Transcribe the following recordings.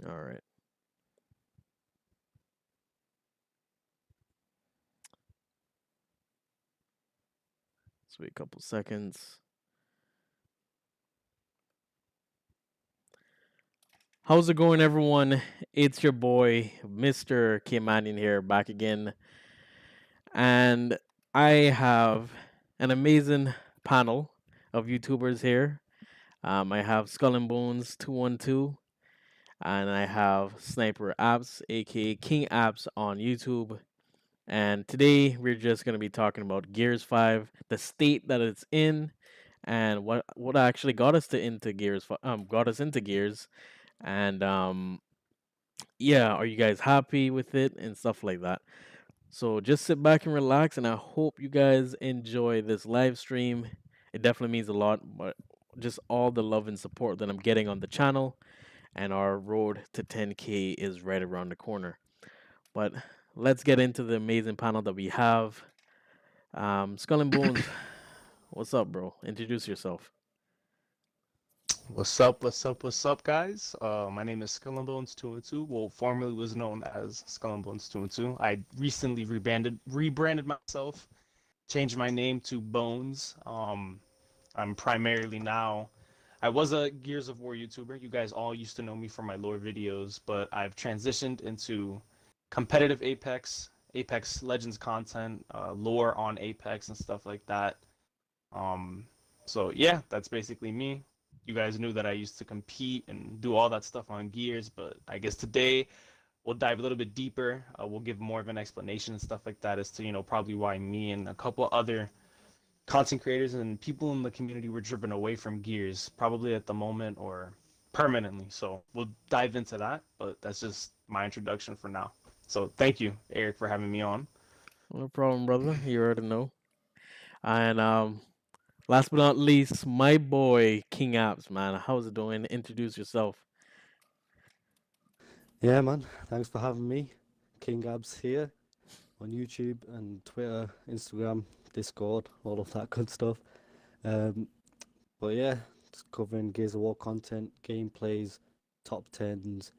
All right. Let's wait a couple seconds. How's it going, everyone? It's your boy, Mr. Caymanian here, back again. And I have an amazing panel of YouTubers here. I have Skull and Bones 212, and I have Sniper Apps, aka King Apps, on YouTube. And today we're just gonna be talking about Gears 5, the state that it's in, and what actually got us to into got us into Gears, and yeah, are you guys happy with it and stuff like that? So just sit back and relax, and I hope you guys enjoy this live stream. It definitely means a lot, but just all the love and support that I'm getting on the channel, and our road to 10K is right around the corner. But let's get into the amazing panel that we have. Skull and Bones, what's up, bro? Introduce yourself. What's up? What's up? What's up, guys? My name is Skull and Bones 212. Well, formerly was known as Skull and Bones 212. I recently rebranded myself, changed my name to Bones. I'm primarily now. I was a Gears of War YouTuber. You guys all used to know me for my lore videos, but I've transitioned into competitive Apex, Apex Legends content, lore on Apex and stuff like that. Um, so yeah, that's basically me. You guys knew that I used to compete and do all that stuff on Gears, but I guess today we'll dive a little bit deeper. We'll give more of an explanation and stuff like that as to probably why me and a couple other content creators and people in the community were driven away from Gears, probably at the moment or permanently. So we'll dive into that, but that's just my introduction for now. So thank you, Eric, for having me on. No problem, brother. You already know. And last but not least, my boy King Apps, man. How's it doing? Introduce yourself. Yeah, man. Thanks for having me. King Abs here on YouTube and Twitter, Instagram, Discord, all of that good stuff. Um, but yeah, just covering Gears of War content, gameplays, top tens,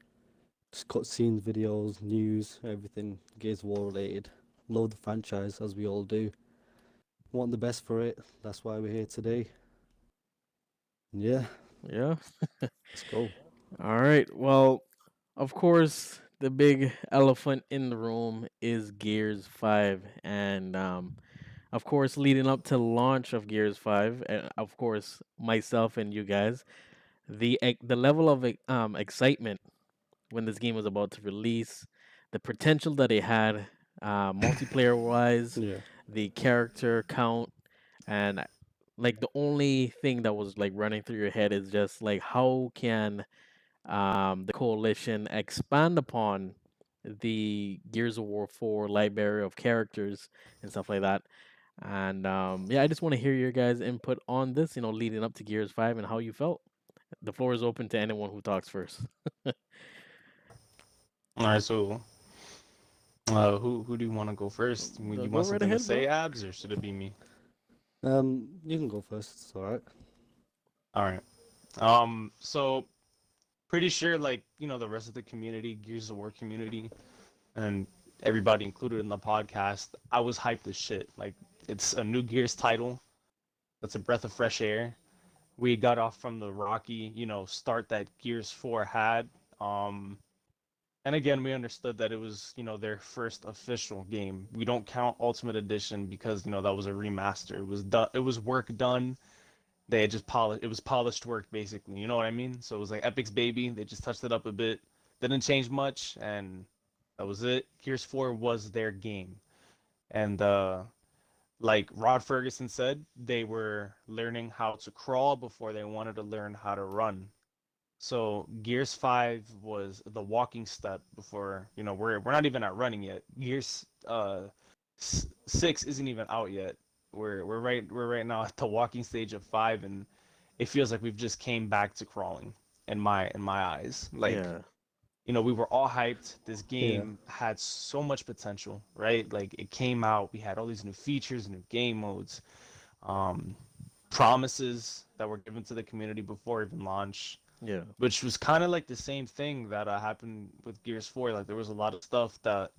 just cutscenes, videos, news, everything Gears of War related. Love the franchise as we all do. Want the best for it. That's why we're here today. And yeah, Yeah. let's go. All right. Well, of course, the big elephant in the room is Gears 5. And of course, leading up to launch of Gears 5, and of course, myself and you guys, the level of excitement when this game was about to release, the potential that it had, multiplayer wise, Yeah. the character count, and like the only thing that was like running through your head is just like how can the coalition expand upon the Gears of War 4 library of characters and stuff like that. And yeah, I just want to hear your guys' input on this, leading up to Gears 5 and how you felt. The floor is open to anyone who talks first. All right, so who do you want to go first? You Go want right something to ahead, say, bro. Abs, or should it be me? You can go first. It's all right. All right. So pretty sure, like the rest of the community, Gears of War community, and everybody included in the podcast, I was hyped as shit. Like it's a new Gears title. That's a breath of fresh air. We got off from the rocky, start that Gears 4 had. Um, and again, we understood that it was, their first official game. We don't count Ultimate Edition because, that was a remaster. It was done. It was work done. They had just polished. It was polished work, basically. You know what I mean? So it was like Epic's baby. They just touched it up a bit. Didn't change much, and that was it. Gears 4 was their game, and like Rod Ferguson said, they were learning how to crawl before they wanted to learn how to run. So Gears 5 was the walking step before, we're not even at running yet. Gears 6 isn't even out yet. We're right now at the walking stage of 5, and it feels like we've just came back to crawling in my eyes. Like, Yeah. we were all hyped. This Yeah. game had so much potential, right? Like it came out, we had all these new features, new game modes, um promises that were given to the community before even launch. Yeah. which was kind of like the same thing that happened with Gears 4. Like there was a lot of stuff that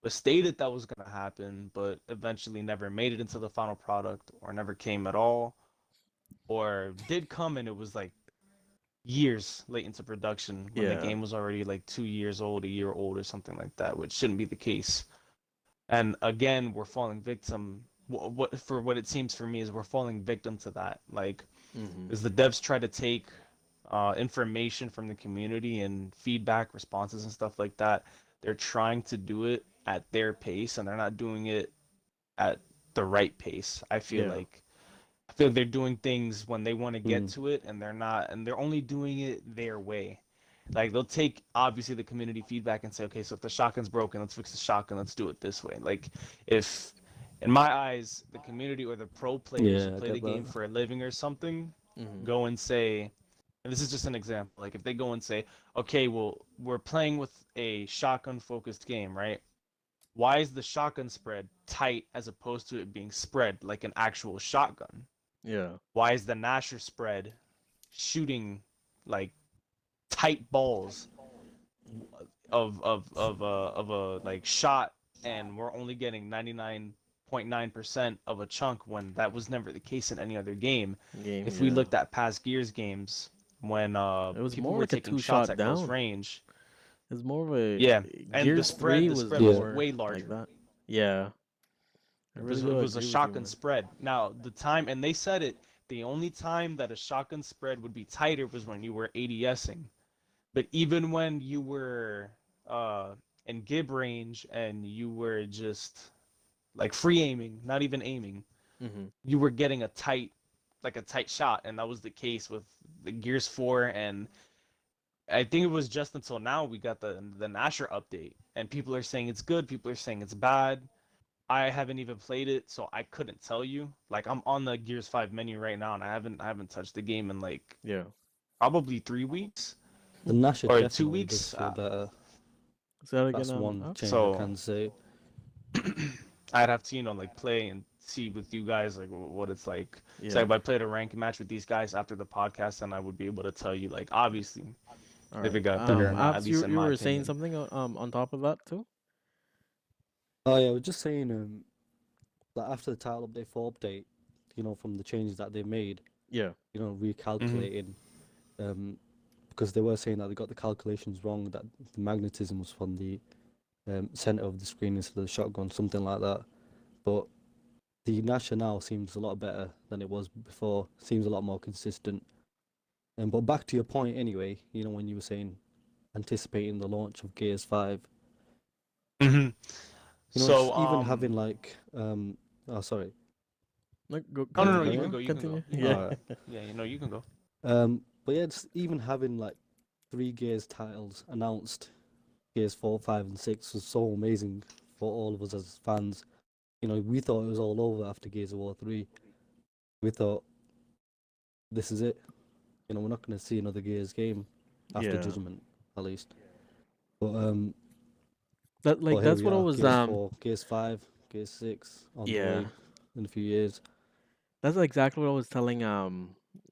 was stated that was going to happen, but eventually never made it into the final product or never came at all, or did come and it was like years late into production when the Yeah. game was already like 2 years old, a year old, or something like that, which shouldn't be the case. And again, we're falling victim. What for what it seems for me is we're falling victim to that. Like, Mm-hmm. as the devs try to take information from the community and feedback, responses, and stuff like that, they're trying to do it at their pace, and they're not doing it at the right pace. Yeah. I feel like they're doing things when they want to get Mm. to it, and they're only doing it their way. Like they'll take obviously the community feedback and say, okay, so if the shotgun's broken, let's fix the shotgun, let's do it this way. Like if in my eyes, the community or the pro players who Yeah, I play the get game that. for a living or something Mm-hmm. go and say, and this is just an example, like if they go and say, okay, well, we're playing with a shotgun focused game, right? Why is the shotgun spread tight as opposed to it being spread like an actual shotgun? Yeah. Why is the Nasher spread shooting like tight balls of a like shot, and we're only getting 99.9% of a chunk when that was never the case in any other game? Game. If we Yeah. looked at past Gears games when It was people more were like a taking two shots shot at close down. range, It's more of a yeah, and Gears 3 the was spread was Yeah. more way like larger. that. Yeah. I really It do was a agree with you, shotgun man. spread. Now the time, and they said it, the only time that a shotgun spread would be tighter was when you were ADSing. But even when you were uh in gib range and you were just like free aiming, not even aiming, Mm-hmm. you were getting a tight shot, and that was the case with the Gears 4. And I think it was just until now we got the Nasher update, and people are saying it's good, people are saying it's bad. I haven't even played it, so I couldn't tell you. Like I'm on the Gears 5 menu right now, and I haven't touched the game in like Yeah. probably 3 weeks The Nasher or two definitely does weeks. feel better. Say that again. That's one Ops? change I So can say. I'd have to, like play and see with you guys like what it's like. So Yeah. if I played a ranking match with these guys after the podcast, then I would be able to tell you like obviously All if right. it got better or not, at Ops, least you in you my were saying opinion. something on top of that too? Oh yeah, I was just saying, that after the title update 4 update, from the changes that they made, Yeah. Mm-hmm. recalculating, because they were saying that they got the calculations wrong, that the magnetism was from the center of the screen instead of the shotgun, something like that. But the Nasher now seems a lot better than it was before. Seems a lot more consistent. But back to your point anyway, when you were saying anticipating the launch of Gears 5, Mm-hmm. just So even having like, oh sorry, Like, go no, you want no, to no, you carry can on? go, you can go, continue. you can Yeah. go. All right. Yeah, you can go. But yeah, just even having like 3 Gears titles announced, Gears 4, 5, and 6 was so amazing for all of us as fans. We thought it was all over after Gears of War 3. We thought this is it. We're not going to see another Gears game after Yeah. Judgment, at least. But That's here we what I are, was Gears 4, Gears 5, Gears 6 on the yeah. way in a few years. That's exactly what I was telling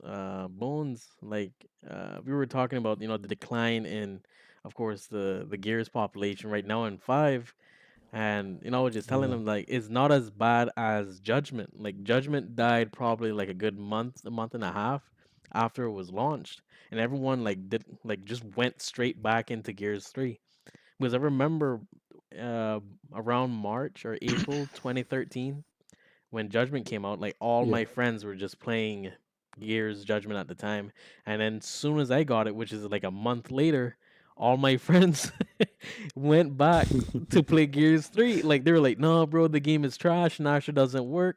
Bones. Like we were talking about, the decline in, of course, the Gears population right now in 5. And I was just telling Yeah. him like it's not as bad as Judgment. Like Judgment died probably like a good month, a month and a half after it was launched, and everyone like did like just went straight back into Gears 3. Because I remember uh around March or April 2013 when Judgment came out, like all Yeah. my friends were just playing Gears Judgment at the time. And then soon as I got it, which is like a month later, all my friends went back to play Gears 3. Like they were like, "No, bro, the game is trash. Nasha doesn't work.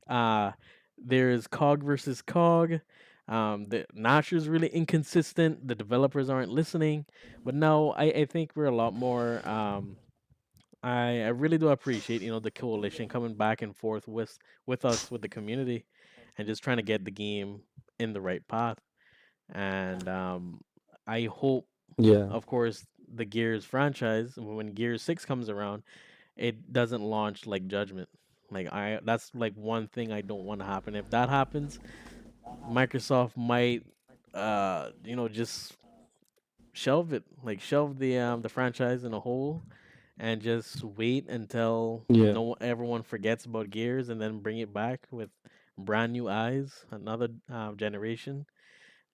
Uh there's COG versus COG. The Nasher's really inconsistent. The developers aren't listening." But now I think we're a lot more I really do appreciate, the coalition coming back and forth with us with the community and just trying to get the game in the right path. And I hope, Yeah. of course, the Gears franchise when Gears 6 comes around, it doesn't launch like Judgment. Like I that's like one thing I don't want to happen. If that happens, Microsoft might just shelve it, like shelve the franchise in a hole, and just wait until Yeah. no everyone forgets about Gears, and then bring it back with brand new eyes, another generation.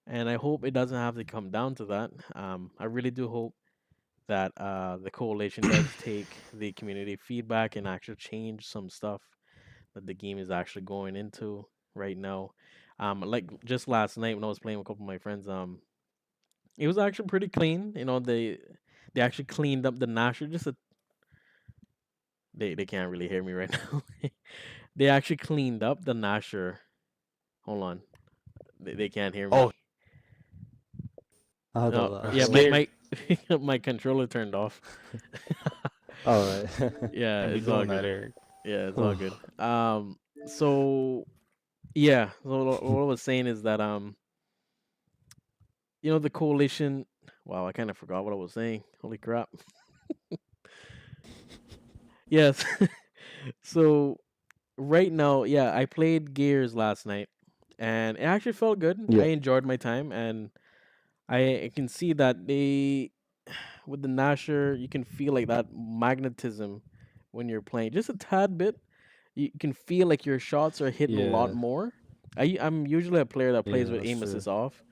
And I hope it doesn't have to come down to that. I really do hope that the coalition does take the community feedback and actually change some stuff that the game is actually going into right now. Like just last night when I was playing with a couple of my friends, it was actually pretty clean. They actually cleaned up the Nasher. They can't really hear me right now. They actually cleaned up the Nasher. Hold on, they can't hear Oh, me. I Oh thought that I'm as yeah, well. scared. my controller turned off. All right. Yeah, Don't be it's all doing that, good. Eric. Yeah, it's all Oh, good. So yeah, so what I was saying is that the coalition. Wow, I kind of forgot what I was saying. Holy crap. Yes. So right now, yeah, I played Gears last night, and it actually felt good. I yeah. enjoyed my time, and I can see that with the Nasher, you can feel like that magnetism when you're playing, just a tad bit. You can feel like your shots are hitting a lot Yeah. more. I'm usually a player that plays Yeah. with That's aim true. assist off,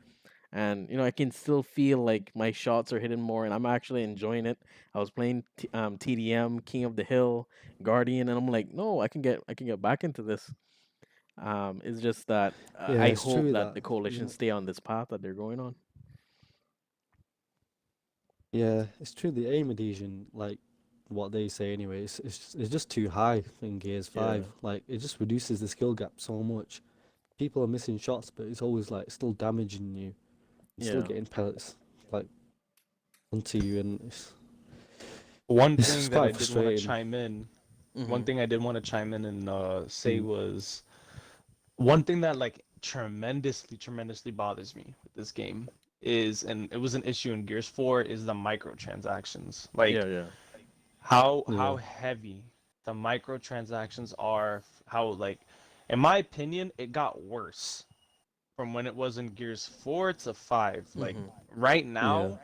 and I can still feel like my shots are hitting more, and I'm actually enjoying it. I was playing TDM, King of the Hill, Guardian, and I'm like, no, I can get back into this. It's just that Yeah, I it's hope true that that the coalition you stay on this path that they're going on. yeah, it's true the aim adhesion, like what they say anyway, it's just too high in Gears Yeah, 5. Like it just reduces the skill gap so much. People are missing shots, but it's always like still damaging you. You're still yeah. getting pellets like onto you, and One it's thing just that I quite did want to frustrating. chime in, one Hmm. thing I did want to chime in and say Mm. was one thing that like tremendously bothers me with this game is, and it was an issue in Gears 4, is the microtransactions. Yeah, Like yeah. how Yeah, heavy the microtransactions are, how like in my opinion it got worse from when it was in Gears 4 to 5. Like Hmm. right yeah, now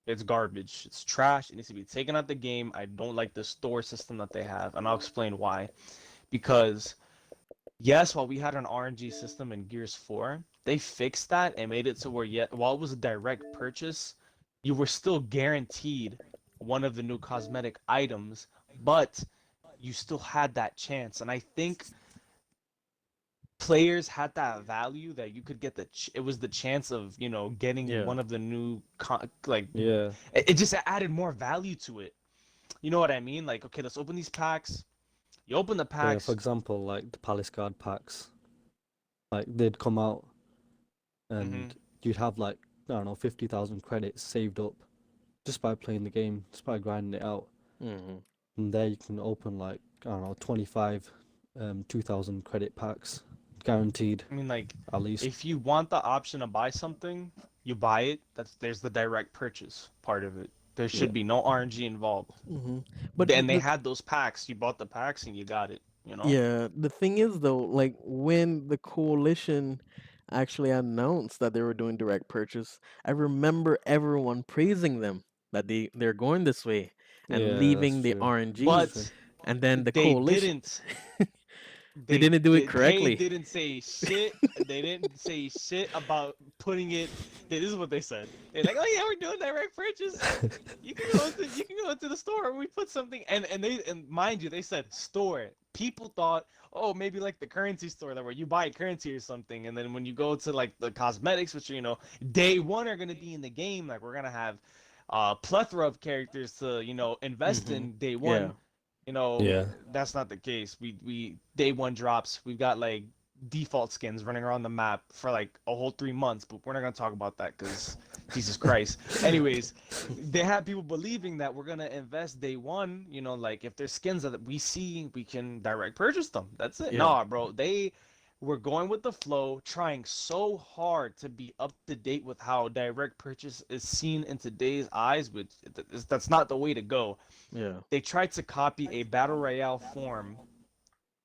it's garbage. It's trash. It needs to be taken out the game. I don't like the store system that they have, and I'll explain why. Because yes, while we had an RNG system in Gears 4, they fixed that and made it to where yet while it was a direct purchase, you were still guaranteed one of the new cosmetic items, but you still had that chance. And I think players had that value that you could get it was the chance of, getting Yeah. one of the new like yeah, it just added more value to it. You know what I mean? Like, okay, let's open these packs. You open the yeah. For packs. example, like the Palace Guard packs, like they'd come out Hmm. and you'd have like I don't know 50,000 credits saved up just by playing the game, just by grinding it out. Hmm. And there you can open like I don't know 25 2,000 credit packs guaranteed I mean, like, at least. if you want the option to buy something, you buy it. There's the direct purchase part of it. There Yeah, should be no RNG involved. Hmm. But Then they had those packs. You bought the packs and you got it. You know? yeah, the thing is though, like when the coalition actually announced that they were doing direct purchase, I remember everyone praising them that they're going this way and yeah, that's leaving the true. That's RNG, true. But and then the they coalition didn't. they they didn't do it they, they correctly. didn't say shit. They didn't say shit about putting it. This is what they said. They're like, "Oh yeah, we're doing direct purchase. You can go into the store and we put something." And mind you, they said store. People thought, oh, maybe like the currency store that where you buy currency or something, and then when you go to like the cosmetics, which day one are gonna be in the game, like we're gonna have plethora of characters to invest Hmm. in day Yeah. one. you know Yeah, that's not the case. We day one drops, we've got like default skins running around the map for like a whole 3 months, but we're not gonna talk about that because Jesus Christ. Anyways, they have people believing that we're gonna invest day one, like if there's skins that we see, we can direct purchase them. That's it. Yeah. Nah, bro, they were going with the flow, trying so hard to be up to date with how direct purchase is seen in today's eyes, which that's not the way to go. Yeah. They tried to copy a battle royale form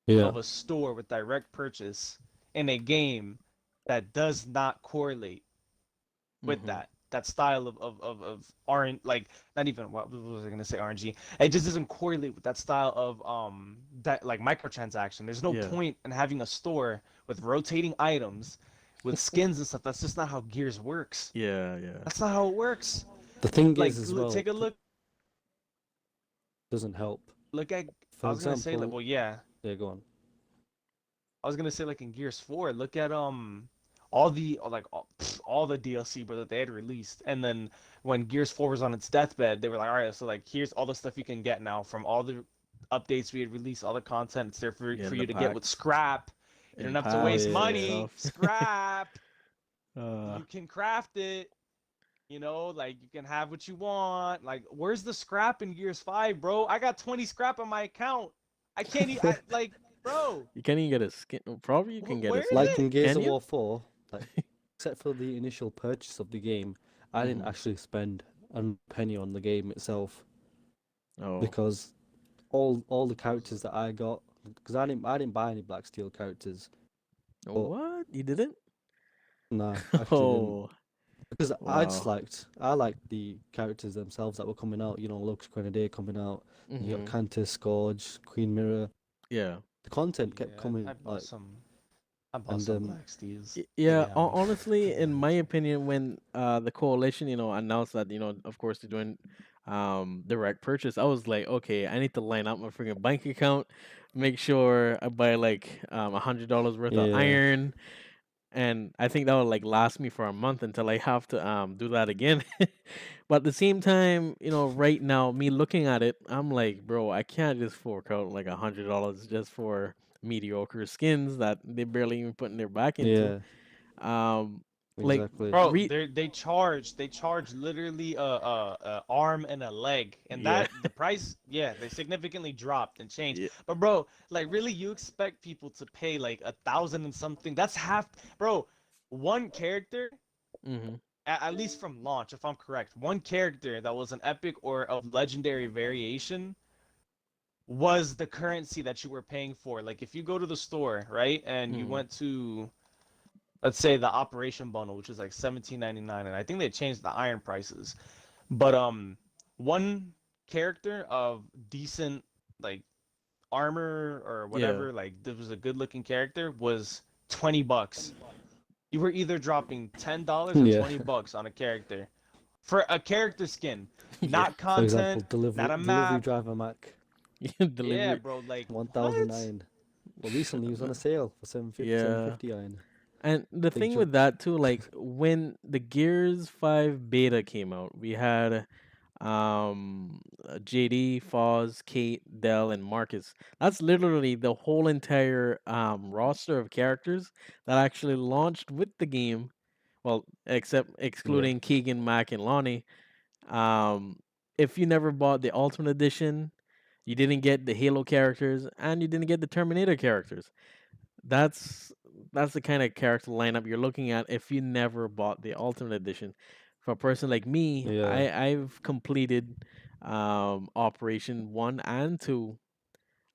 yeah, of a store with direct purchase in a game that does not correlate. with Mm-hmm. that style of RN, like not even what was I gonna say RNG. It just doesn't correlate with that style of that like microtransaction. There's no Yeah. point in having a store with rotating items with skins and stuff. That's just not how Gears works. Yeah. Yeah. That's not how it works. The thing Like is as well, take a doesn't help. look at I For was gonna say like example, well yeah. yeah, go on. I was gonna say like in Gears 4, look at all the all the DLC bro that they had released, and then when Gears 4 was on its deathbed, they were like, all right, so like here's all the stuff you can get now from all the updates we had released, all the content. It's there Yeah. for And you the to get with packs scrap. You don't and have to Oh waste packs and yeah, money. stuff. Scrap. uh. You can craft it. You know, like you can have what you want. Like, where's the scrap in Gears 5, bro? I got 20 scrap on my account. I can't. Like, bro, You can't even get a skin. Probably you can get a where is skin. like it? in Gears Can of you? War 4, like except for the initial purchase of the game, I didn't Mm-hmm. actually spend a penny on the game itself Oh. because all the characters that I got, because I didn't buy any Black Steel characters, but What? You didn't? nah, actually didn't. Oh. Because Wow. I liked the characters themselves that were coming out. You know, Lux Grenadier coming out. You got Mm-hmm. Cantus, Scourge, Queen Mirror. Yeah. The content kept Yeah, coming like, I bought and some Black Steels. They Yeah, got me. honestly, They in got me. my opinion, when the coalition, announced that, of course they're doing direct purchase, I was like, okay, I need to line up my freaking bank account, make sure I buy like $100 worth of yeah, iron, and I think that would like last me for a month until I have to do that again. But at the same time, right now, me looking at it, I'm like, bro, I can't just fork out like $100 just for mediocre skins that they barely even putting their back into. yeah, Um, like exactly. Bro, re they charge literally a arm and a leg, and yeah, that the price, yeah, they significantly dropped and changed. yeah, But bro, like really, you expect people to pay like 1,000 and something? That's half, bro. One character, hmm at least from launch, if I'm correct, one character that was an epic or of legendary variation was the currency that you were paying for. Like if you go to the store, right, and you hmm went to let's say the operation bundle, which is like 17.99, and I think they changed the iron prices. But one character of decent like armor or yeah, whatever, like this was a good looking character, was $20. You were either dropping $10 or Yeah. $20 on a character for a character skin, yeah, not For example, content, not a delivery map. driver Mac, yeah, Yeah, delivery, bro, like what? 1009. Well, recently he was on a sale for 750, yeah. 750 iron. And the Big thing jump. with that too, like when the Gears 5 beta came out, we had JD, Foz, Kate, Dell, and Marcus. That's literally the whole entire roster of characters that actually launched with the game. Well, except Yeah. excluding Keegan, Mac, and Lonnie. Um, if you never bought the Ultimate Edition, you didn't get the Halo characters, and you didn't get the Terminator characters. That's that's the kind of character lineup you're looking at if you never bought the Ultimate Edition. For a person like me, Yeah. I've completed Operation 1 and 2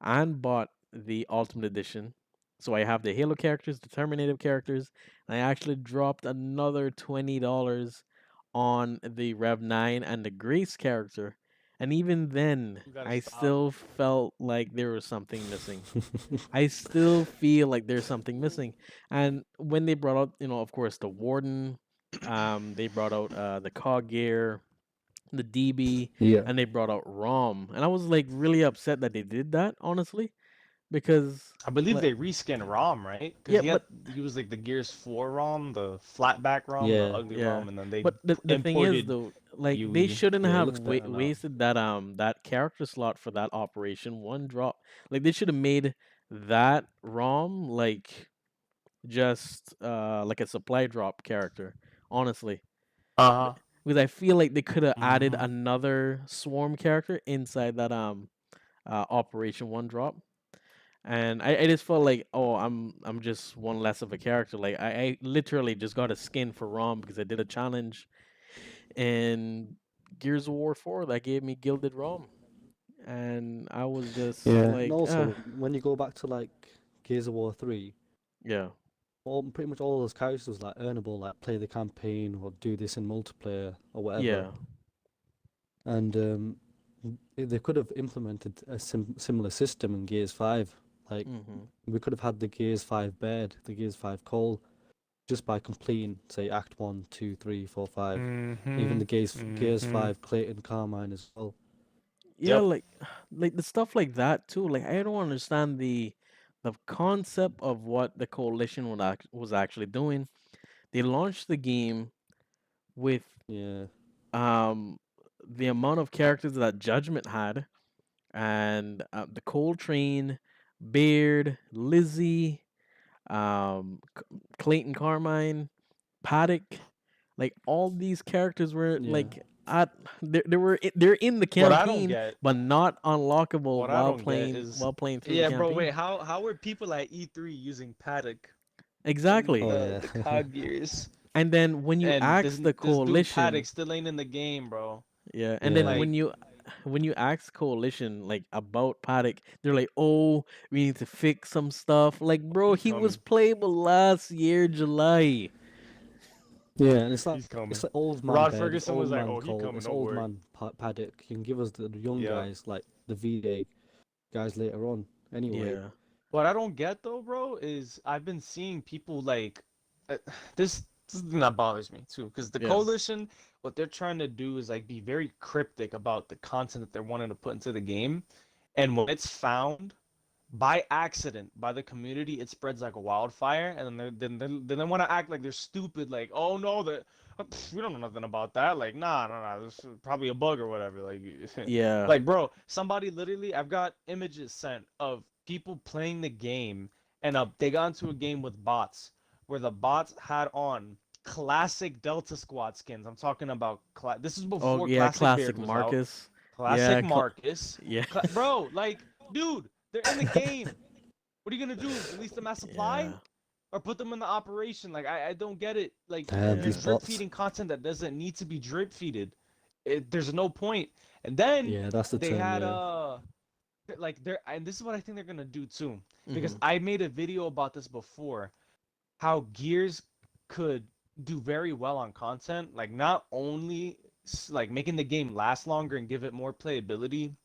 and bought the Ultimate Edition. So I have the Halo characters, the Terminator characters, and I actually dropped another $20 on the Rev 9 and the Grace character. And even then, You gotta I stop. still felt like there was something missing. I still feel like there's something missing. And when they brought out, of course, the Warden, they brought out the Cog Gear, the DB, Yeah. and they brought out ROM. And I was like really upset that they did that, honestly, because I believe like they reskin ROM, right? Because yeah, he had but he was like the Gears 4 ROM, the flatback ROM, the Yeah. ugly yeah, ROM, and then they but the thing is imported though, like they UE. shouldn't Yeah. It have looks better now. wasted that character slot for that Operation One drop. Like they should have made that ROM just like a supply drop character, honestly. B- Uh-huh. Because I feel like they could have added Mm-hmm. another swarm character inside that Operation One drop. And I just felt like, oh, I'm just one less of a character. Like I literally just got a skin for Rom because I did a challenge in Gears of War 4 that gave me Gilded Rom. And I was just Yeah. And like, also, when you go back to like Gears of War 3, yeah. pretty much all those characters was like earnable, like play the campaign or do this in multiplayer or whatever. Yeah. And they could have implemented a similar system in Gears 5. Like, Mhm. we could have had the Gears 5 bed, the Gears 5 call, just by completing, say, Act 1, 2, 3, 4, 5. Even Mm-hmm. the Gears Mm-hmm. 5 Clayton Carmine as well. Yeah, Yep. like the stuff like that too. Like I don't understand the concept of what the coalition was actually doing. They launched the game with Yeah. um the amount of characters that Judgment had, and the Coltrane, Beard, Lizzie, Clayton Carmine, Paddock, like all these characters were Yeah. like at they're in the What I don't campaign get, but not unlockable what I don't get is, while playing through the yeah, bro. campaign. Wait, how were people at E3 using Paddock and Exactly. Oh, the yeah. COD Gears, And then when you and ask the this dude Paddock coalition, still ain't in the game, bro. yeah, and then Yeah. Like, when you ask coalition like about Paddock, they're like, "Oh, we need to fix some stuff." Like, bro, he's he was coming. playable last year, July. Yeah, and it's like He's coming. old man Rod bed, it's Ferguson was old like, man "Oh, he Cole, coming. it's Don't old worry." man Paddock. You can give us the young Yeah. guys like the VA guys later on. Anyway, Yeah. What I don't get though, bro, is I've been seeing people like uh, this is the thing that bothers me too, because the Yeah. coalition, what they're trying to do is like be very cryptic about the content that they're wanting to put into the game, and when it's found by accident by the community, it spreads like a wildfire, and then they want to act like they're stupid, like, oh no, we don't know nothing about that, like, nah, this is probably a bug or whatever, like, Yeah. like, bro, somebody literally, I've got images sent of people playing the game, and they got into a game with bots, where the bots had on classic Delta Squad skins. I'm talking about this is Oh before yeah, Classic classic Beard was out. Marcus. Classic Yeah, Marcus. yeah. Bro, like, dude, they're in the game. What are you gonna do? Release them as supply? Yeah. Or put them in the operation? Like, I don't get it. Like, you're these Yeah. drip bots. feeding content that doesn't need to be drip feeded. There's no point. And then Yeah, that's the they term. had Yeah. like they're and this is what I think they're gonna do too. Because Mhm. I made a video about this before, how Gears could do very well on content, like not only like making the game last longer and give it more playability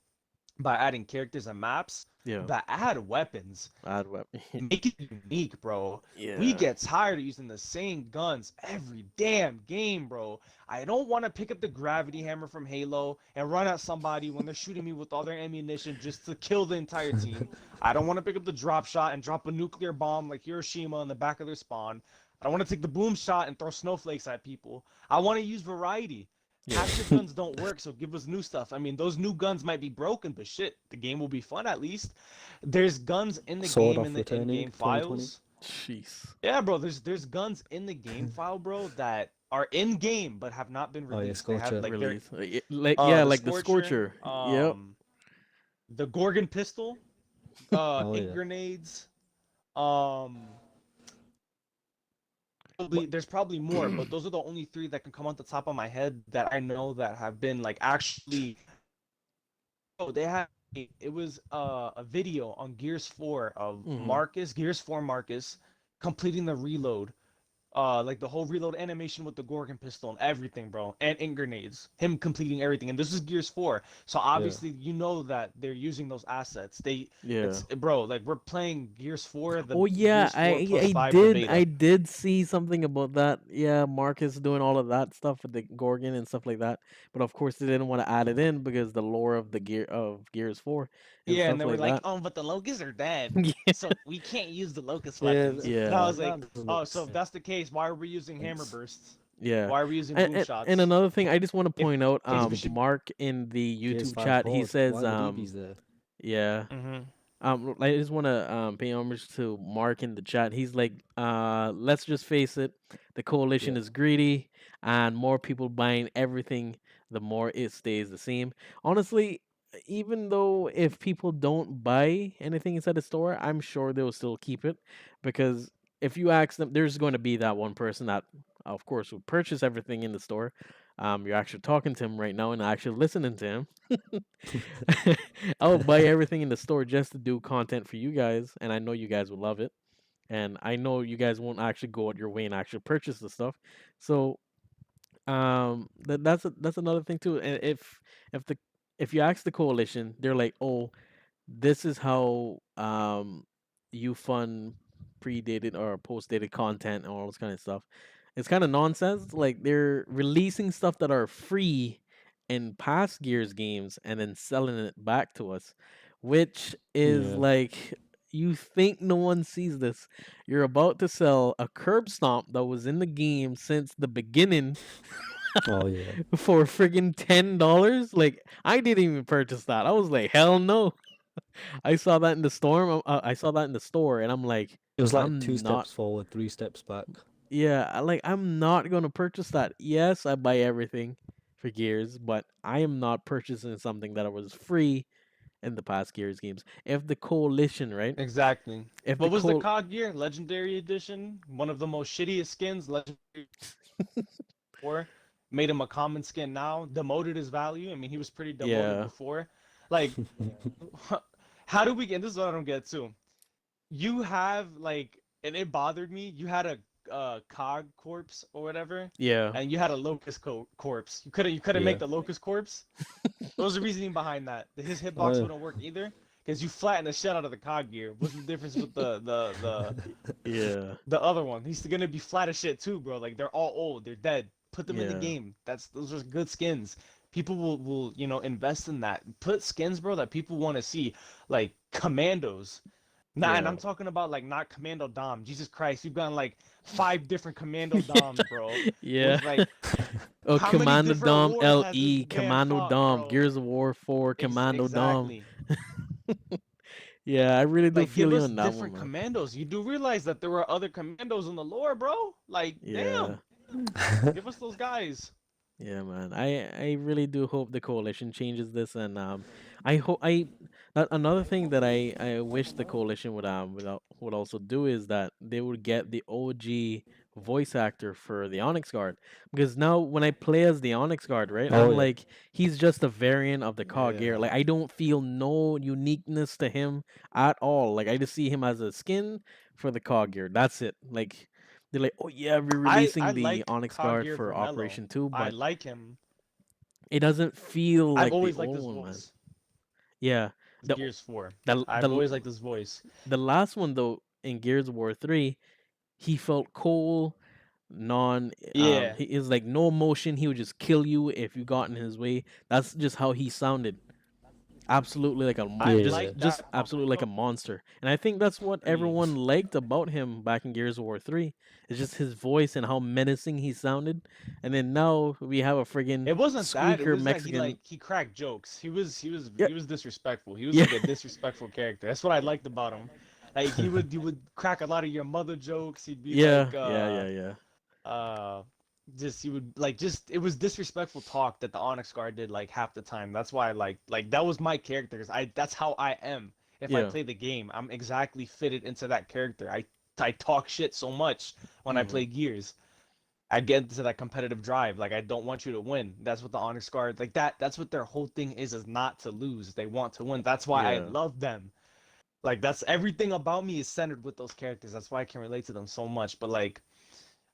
by adding characters and maps, Yeah. but add weapons. Odd web. Make it unique, bro. We Yeah. get tired of using the same guns every damn game, bro. I don't want to pick up the gravity hammer from Halo and run at somebody when they're shooting me with all their ammunition just to kill the entire team. I don't want to pick up the drop shot and drop a nuclear bomb like Hiroshima in the back of their spawn. I don't want to take the boom shot and throw snowflakes at people. I want to use variety. Yeah. Active guns don't work, so give us new stuff. I mean, those new guns might be broken, but shit, the game will be fun at least. There's guns in the Sword game off in the returning in-game 2020. files. Jeez. Yeah, bro, there's guns in the game file, bro, that are in game but have not been Oh yeah, released. They have Scorcher. like they're Release. Like yeah, the like the Scorcher, Scorcher. Yep. the Gorgon pistol, Oh ink yeah. grenades, um there's probably more, but those are the only three that can come on the top of my head that I know that have been like actually. Oh, they had it was a video on Gears 4 of Mhm. Gears 4 Marcus completing the reload. Like the whole reload animation with the Gorgon pistol and everything, bro, and ink grenades. Him completing everything, and this is Gears 4, so obviously you know that they're using those assets. Yeah. It's bro, like we're playing Gears 4, the Oh yeah, Gears 4 plus 5, the I beta. did see something about that. Yeah, Marcus doing all of that stuff with the Gorgon and stuff like that. But of course they didn't want to add it in because the lore of the Gears 4 and Yeah, and stuff they were like like, that. oh, but the locusts are dead, Yeah. so we can't use the locust Yeah. weapons. And I Yeah. was like, That doesn't oh, make so if sense. that's the case, why are we using hammer bursts? Yeah. Why are we using boom And shots? another thing I just want to If point out okay, we should. Mark in the Gears YouTube 5 chat, he Horde. says Why would he be there? yeah. Mm-hmm. I just want to pay homage to Mark in the chat. He's like, let's just face it, the coalition Yeah. is greedy, and more people buying everything, the more it stays the same. Honestly, even though if people don't buy anything inside the store, I'm sure they'll still keep it because if you ask them, there's going to be that one person that, of course, will purchase everything in the store. You're actually talking to him right now and actually listening to him. I'll buy everything in the store just to do content for you guys, and I know you guys will love it. and I know you guys won't actually go out your way and actually purchase the stuff. So that's another thing too. And if the if you ask the coalition, they're like, oh, this is how you fund predated or post-dated content and all this kind of stuff. It's kind of nonsense. Like they're releasing stuff that are free in past Gears games and then selling it back to us, which is Yeah. like you think no one sees this. You're about to sell a curb stomp that was in the game since the beginning Oh yeah. for friggin' $10. Like I didn't even purchase that. I was like, hell no. I saw that in the storm. I saw that in the store, and I'm like, It was like two I'm not. steps forward, three steps back. Yeah, like I'm not gonna purchase that. Yes, I buy everything for Gears, but I am not purchasing something that was free in the past Gears games. If the coalition, right? Exactly. If the What was the co, COD gear? Legendary Edition? One of the most shittiest skins. Legendary 4. Made him a common skin now. Demoted his value. I mean, he was pretty demoted yeah, before. Like, how do we get? This is what I don't get too. You have like, and it bothered me. You had a cog corpse or whatever, yeah, and you had a locust corpse. You couldn't make Yeah. the locust corpse. What was the reasoning behind that? His hitbox Uh, wouldn't work either because you flatten the shit out of the cog gear. What's the difference with yeah, the other one? He's gonna be flat as shit too, bro. Like they're all old, they're dead. Put them in the yeah, game. Those are good skins. People will invest in that. Put skins, bro, that people want to see, like commandos. Nah, and yeah, I'm talking about like not Commando Dom. Jesus Christ, you've gotten like 5 different Commando Doms, bro. yeah. With like, Oh, how many Commando different Dom wars has this LE, man Commando fought, Dom, bro? Gears of War 4, Commando Dom. Exactly. Yeah, I really do Like, feel give you us on that one, different man. commandos. You do realize that there were other commandos in the lore, bro? Like, Yeah. damn, give us those guys. Yeah, man. I really do hope the coalition changes this, and I hope another thing that I wish the coalition would also do is that they would get the OG voice actor for the Onyx Guard, because now when I play as the Onyx Guard, right, oh I'm yeah. like he's just a variant of the Cog Gear. Yeah. Like I don't feel no uniqueness to him at all. Like I just see him as a skin for the Cog Gear. That's it. Like they're like, oh yeah, we're I releasing the like Onyx Guard Kagir for Vermello. Operation 2, I but like him. it doesn't feel I've like the always liked old his one, man. voice. Yeah. His The Gears 4. the I've the always liked his voice. the last one though in Gears of War 3, he felt cold, Yeah. he is like no emotion, he would just kill you if you got in his way. That's just how he sounded. Absolutely like I just Yeah. like just that part absolutely like a of monster. And I think that's what everyone Greetings. liked about him back in Gears of War 3. It's just his voice and how menacing he sounded. And then now we have a friggin' It wasn't that. It squeaker was that Mexican. he cracked jokes. Yeah. He was disrespectful. He was Yeah. like a disrespectful character. That's what I liked about him. Like he would crack a lot of your mother jokes. He'd be Yeah. like Yeah. uh just he would like just it was disrespectful talk that the Onyx Guard did like half the time. That's why I like that was my character. 'Cause that's how I am. If I Yeah. play the game, I'm exactly fitted into that character. I talk shit so much when I Hmm. play Gears. I get into that competitive drive. Like I don't want you to win. That's what the Onyx Guard like that's what their whole thing is not to lose. They want to win. That's why I Yeah. love them. Like that's everything about me is centered with those characters. That's why I can relate to them so much. But like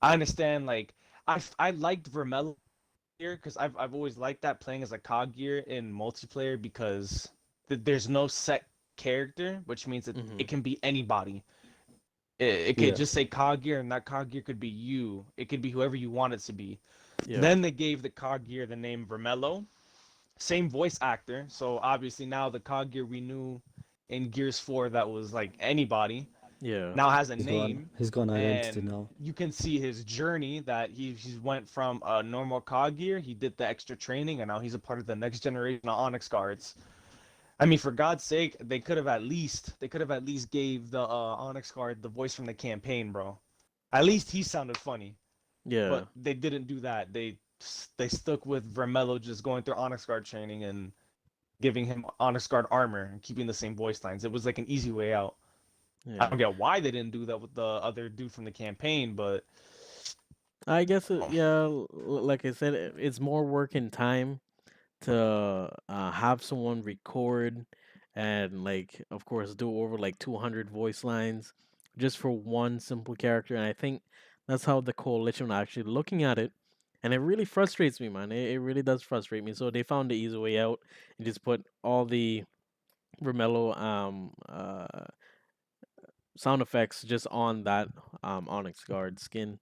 I understand like I liked Vermello here because I've always liked that playing as a cog gear in multiplayer because there's no set character, which means Hmm. it can be anybody. It could Yeah. just say cog gear, and that cog gear could be you. It could be whoever you want it to be. Yeah. Then they gave the cog gear the name Vermello, same voice actor. So obviously now the cog gear we knew in Gears 4 that was like anybody Yeah. now has a He's got name, he's got an identity and now. you can see his journey that he's went from a normal cog gear, he did the extra training, and now he's a part of the next generation of Onyx guards. I mean, for God's sake, they could have at least gave the Onyx guard the voice from the campaign, bro. At least he sounded funny, Yeah. but they didn't do that. They stuck with Vermello just going through Onyx guard training and giving him Onyx guard armor and keeping the same voice lines. It was like an easy way out. I Yeah. don't get why they didn't do that with the other dude from the campaign, but I guess oh, yeah, like I said, it's more work and time to have someone record and like of course do over like 200 voice lines just for one simple character. And I think that's how the coalition are actually looking at it. And it really frustrates me, man. It really does frustrate me. So they found the easy way out and just put all the Romello sound effects just on that Onyx Guard skin,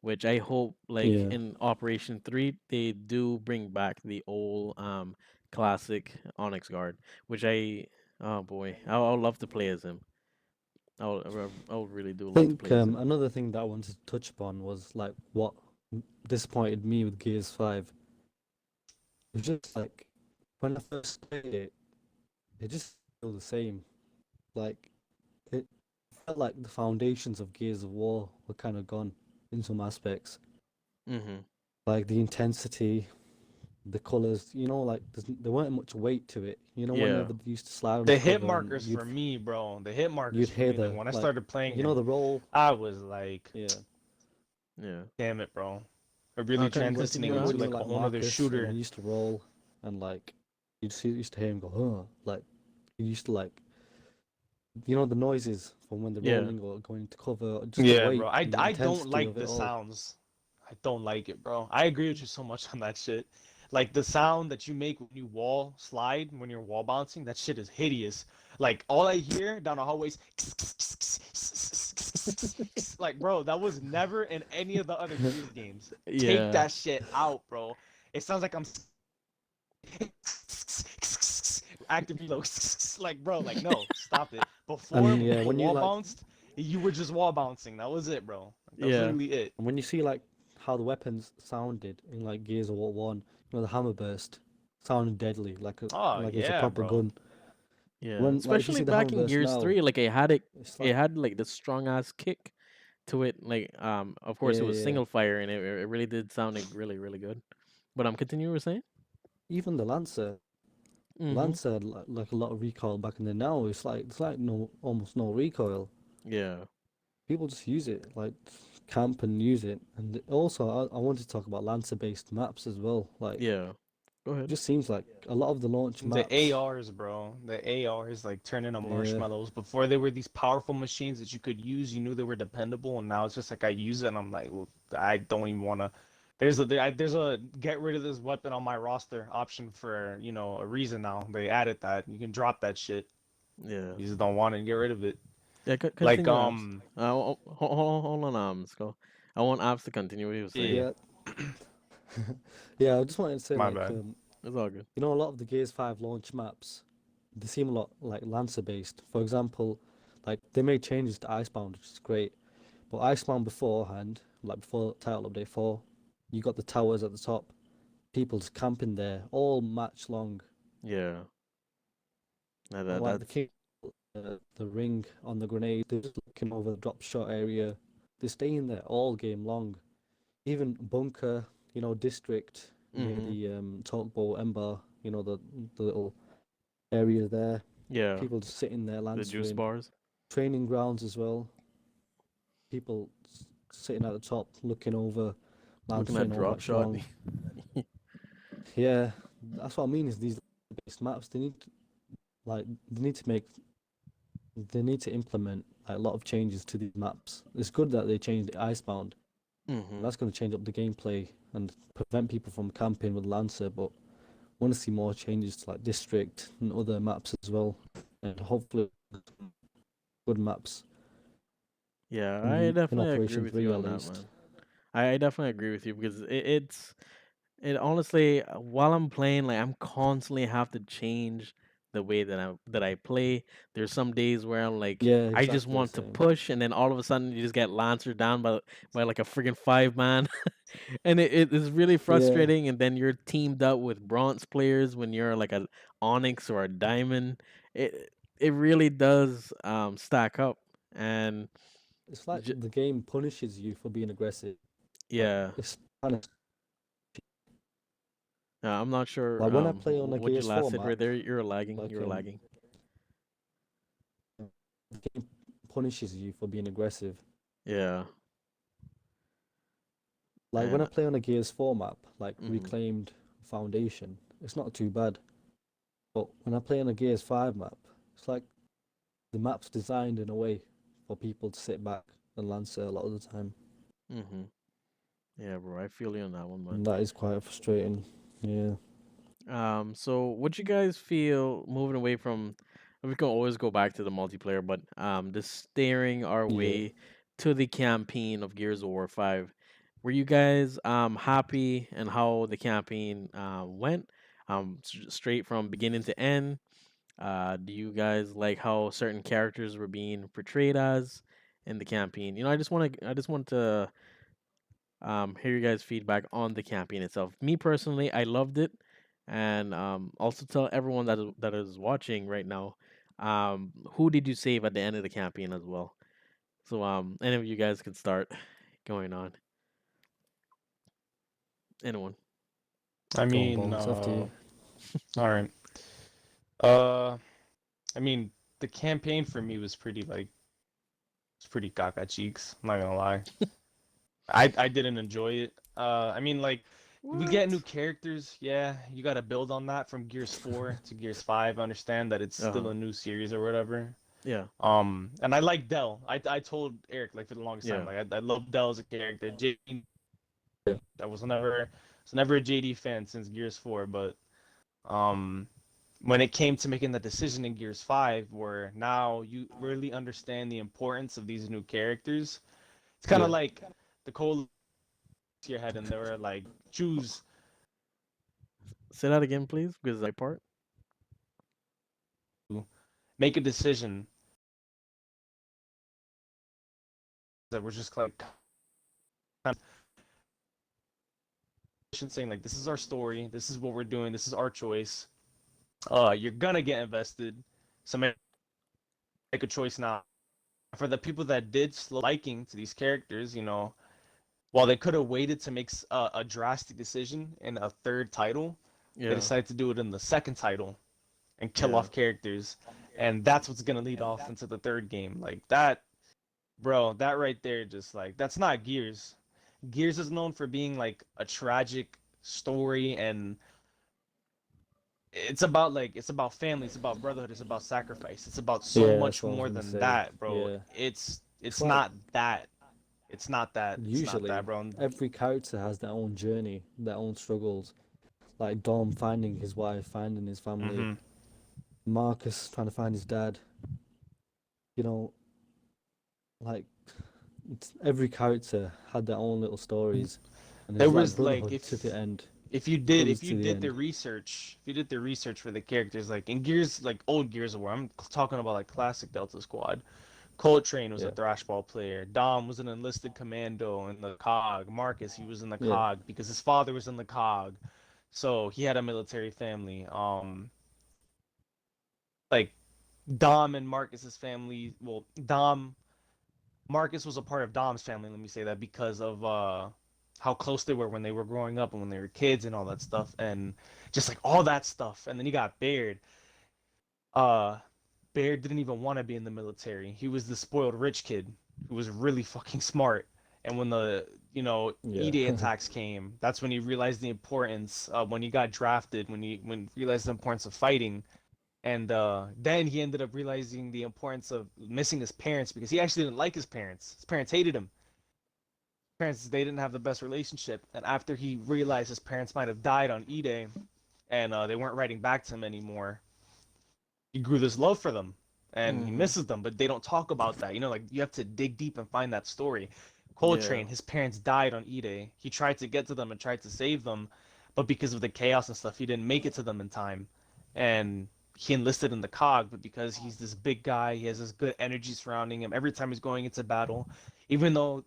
which I hope like Yeah. in Operation 3 they do bring back the old classic Onyx Guard, which I oh boy, I'll love to play as him. I really do I love to think play as him. another thing that I wanted to touch upon was like what disappointed me with Gears 5. It was just like when I first played it, it just felt the same. Like it felt like the foundations of Gears of War were kind of gone in some aspects. Mhm. Like the intensity, the colors, like there weren't much weight to it. Yeah. Whenever you used to slide on the The hit cover and markers for me, bro. The hit markers you'd for hear me. Like the when I like, started playing it, the roll. I was like, Yeah. Yeah. damn it, bro. We're really Okay, And transitioning continue, into when you Abs. were like a like whole nother Marcus and you shooter. used to roll and like used to hear him go, huh, like you used to like the noises from when they're Yeah. rolling or going to cover, or just the Yeah, bro. weight I and the I don't intensity like of it the all. sounds. I don't like it, bro. I agree with you so much on that shit. Like the sound that you make when you wall slide, when you're wall bouncing, that shit is hideous. Like all I hear down the hallways, like bro, that was never in any of the other Gears games. Take Yeah. that shit out, bro. It sounds like I'm active reload. Like bro, like no, stop it. Before And when yeah, people when you wall like bounced, you were just wall bouncing. That was it, bro. That was Yeah. literally it. and when you see like how the weapons sounded in like Gears of War 1, the hammer burst sounded deadly, Oh like it was a yeah, proper bro. gun. Yeah. When like if you Especially see the hammer back in burst Gears now, 3, like it's it like had like the strong ass kick to it. Like of course yeah, it was yeah. single fire and it really did sound like really, really good. But I'm continue with saying? Even the Mm-hmm. Lancer had like a lot of recoil back in the now. It's like no almost no recoil. Yeah. People just use it, like camp and use it. And also, I want to talk about Lancer-based maps as well. Like, Yeah. Go it ahead. just seems like a lot of the launch The maps. ARs, bro. The ARs like turn into Yeah, marshmallows. Before they were these powerful machines that you could use, you knew they were dependable, and now it's just like I use it and I'm like, well, I don't even want to. There's a get rid of this weapon on my roster option for a reason now. They added that you can drop that shit. Yeah. You just don't want it and get rid of it. Yeah, Like continue, Abs. Hold on, Skull. I want Abs to continue what he was saying. yeah, yeah, yeah. I just wanted to say my like, bad. It's all good. a lot of the Gears 5 launch maps, they seem a lot like Lancer-based. For example, like they made changes to Icebound, which is great. But Icebound beforehand, like before Title Update 4, you got the towers at the top. People just camping there all match long. Yeah. Or like the That's king, the ring on the grenade, they're just looking over the drop shot area. They're staying there all game long. Even bunker, district near mm-hmm. the Talkbow Ember, the little area there. Yeah. People just sitting there The juice lancering. bars. Training grounds as well. People sitting at the top looking over, Looking at lancering all drop match shot. long. Yeah, that's what I mean. Is these based maps? They need to make they need to implement like, a lot of changes to these maps. It's good that they changed the Icebound. mm-hmm. That's going to change up the gameplay and prevent people from camping with Lancer. But I want to see more changes to like District and other maps as well, and hopefully good maps Yeah, I in definitely agree Operation with 3 you at on that, least. man. I definitely agree with you because it honestly while I'm playing like I'm constantly have to change the way that I play. There's some days where I'm like Yeah, I just exactly the want to same. push and then all of a sudden you just get lancered down by like a freaking five man and it is really Yeah, frustrating and then you're teamed up with bronze players when you're like a onyx or a diamond. It really does stack up and it's like j- the game punishes you for being aggressive. Like yeah. it's kind of I'm not sure. like when I play on a What you Gears last 4 said map, right there. You're lagging. like You're lagging. the game punishes you for being aggressive. Yeah, Like when I and play on a Gears 4 map, like mhm. Reclaimed Foundation, it's not too bad. But when I play on a Gears 5 map, it's like the map's designed in a way for people to sit back and answer a lot of the time. Mm-hmm. Yeah, bro. I feel you on that one, man. And that is quite frustrating. Yeah. So what you guys feel moving away from? We can always go back to the multiplayer, but just steering our Yeah. way to the campaign of Gears of War 5. Were you guys happy and how the campaign went? Straight from beginning to end. Do you guys like how certain characters were being portrayed as in the campaign? I just want to hear you guys' feedback on the campaign itself. Me personally, I loved it, and also tell everyone that is watching right now, who did you save at the end of the campaign as well? So any of you guys can start going on. Anyone? I Go on, mean, Bones. After you. all right. Uh, I mean, the campaign for me was pretty like it's pretty caca cheeks. I'm not gonna lie. I didn't enjoy it. I mean, like we get new What? characters. Yeah, you got to build on that from Gears 4 to Gears 5. Understand that it's Uh still huh. a new series or whatever. Yeah. And I like Dell. I told Eric like for the longest time Yeah. like I love Dell as a character. JD, Yeah. I was never a JD fan since Gears 4, but um when it came to making the decision in Gears 5 where now you really understand the importance of these new characters, it's kind of Yeah. like the cold to your head and they were like choose Say that again, please, because I part. make a decision that was just like kind of saying like this is our story, this is what we're doing, this is our choice. You're gonna get invested, so make a choice now. For the people that did slow liking to these characters, while they could have waited to make a drastic decision in a third title, they Yeah. decided to do it in the second title and kill Yeah. off characters, and that's what's gonna lead off into the third game. Like that, bro. That right there, just like that's not Gears. Gears is known for being like a tragic story, and it's about family, it's about brotherhood, it's about sacrifice, it's about so Yeah, that's much what I was more gonna than say. that, bro. Yeah. It's It's it's like not that. It's not that. It's not that, usually bro. every character has their own journey, their own struggles. Like Dom finding his wife, finding his family, Mm-hmm. Marcus trying to find his dad. You know, like every character had their own little stories, and it There was like was like brotherhood to the end, if you did brothers if you to the did the end. research if you did the research for the characters like in Gears like old Gears of War, I'm talking about like classic Delta Squad. Coltrane was a Yeah, thrashball player. Dom was an enlisted commando in the COG. Marcus, he was in the yeah, COG because his father was in the COG, so he had a military family. Like Dom and Marcus's family. Well, Marcus was a part of Dom's family. Let me say that because of how close they were when they were growing up and when they were kids and all that stuff and just like all that stuff. And then you got Baird. Uh, Baird didn't even want to be in the military. He was the spoiled rich kid who was really fucking smart. And when the yeah, E-Day attacks came, that's when he realized the importance. When he got drafted, when he realized the importance of fighting, and then he ended up realizing the importance of missing his parents because he actually didn't like his parents. His parents hated him. His parents they didn't have the best relationship. And after he realized his parents might have died on E-Day, and they weren't writing back to him anymore, he grew this love for them and he Mm-hmm. misses them, but they don't talk about that. Like you have to dig deep and find that story. Yeah. Coltrane, his parents died on E-Day. He tried to get to them and tried to save them, but because of the chaos and stuff, he didn't make it to them in time. And he enlisted in the COG, but because he's this big guy, he has this good energy surrounding him. Every time he's going into battle, even though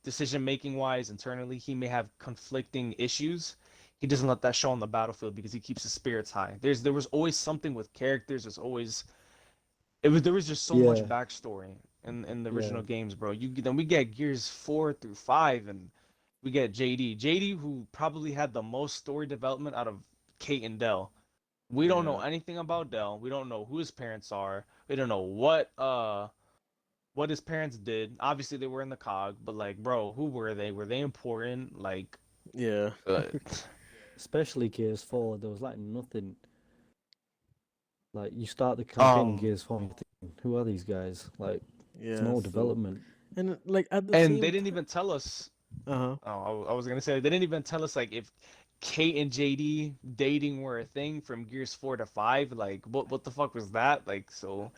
decision making wise internally he may have conflicting issues, he doesn't let that show on the battlefield because he keeps his spirits high. There was always something with characters. There was just so much yeah, backstory in the yeah, original games, bro. Then we get Gears 4 through 5, and we get JD who probably had the most story development out of Kate and Dell. We don't know Yeah. anything about Dell. We don't know who his parents are. We don't know what his parents did. Obviously they were in the COG, but like, bro, who were they? Were they important? Like, Yeah. uh, especially Gears 4. There was like nothing. Like you start the campaign in um, Gears 4, and you're thinking, who are these guys? Like There's Yeah. no So, development. and like at the And they same, didn't even tell us. uh huh. Oh, I was gonna say they didn't even tell us like if Kate and JD dating were a thing from Gears 4 to 5. Like, what the fuck was that? Like, so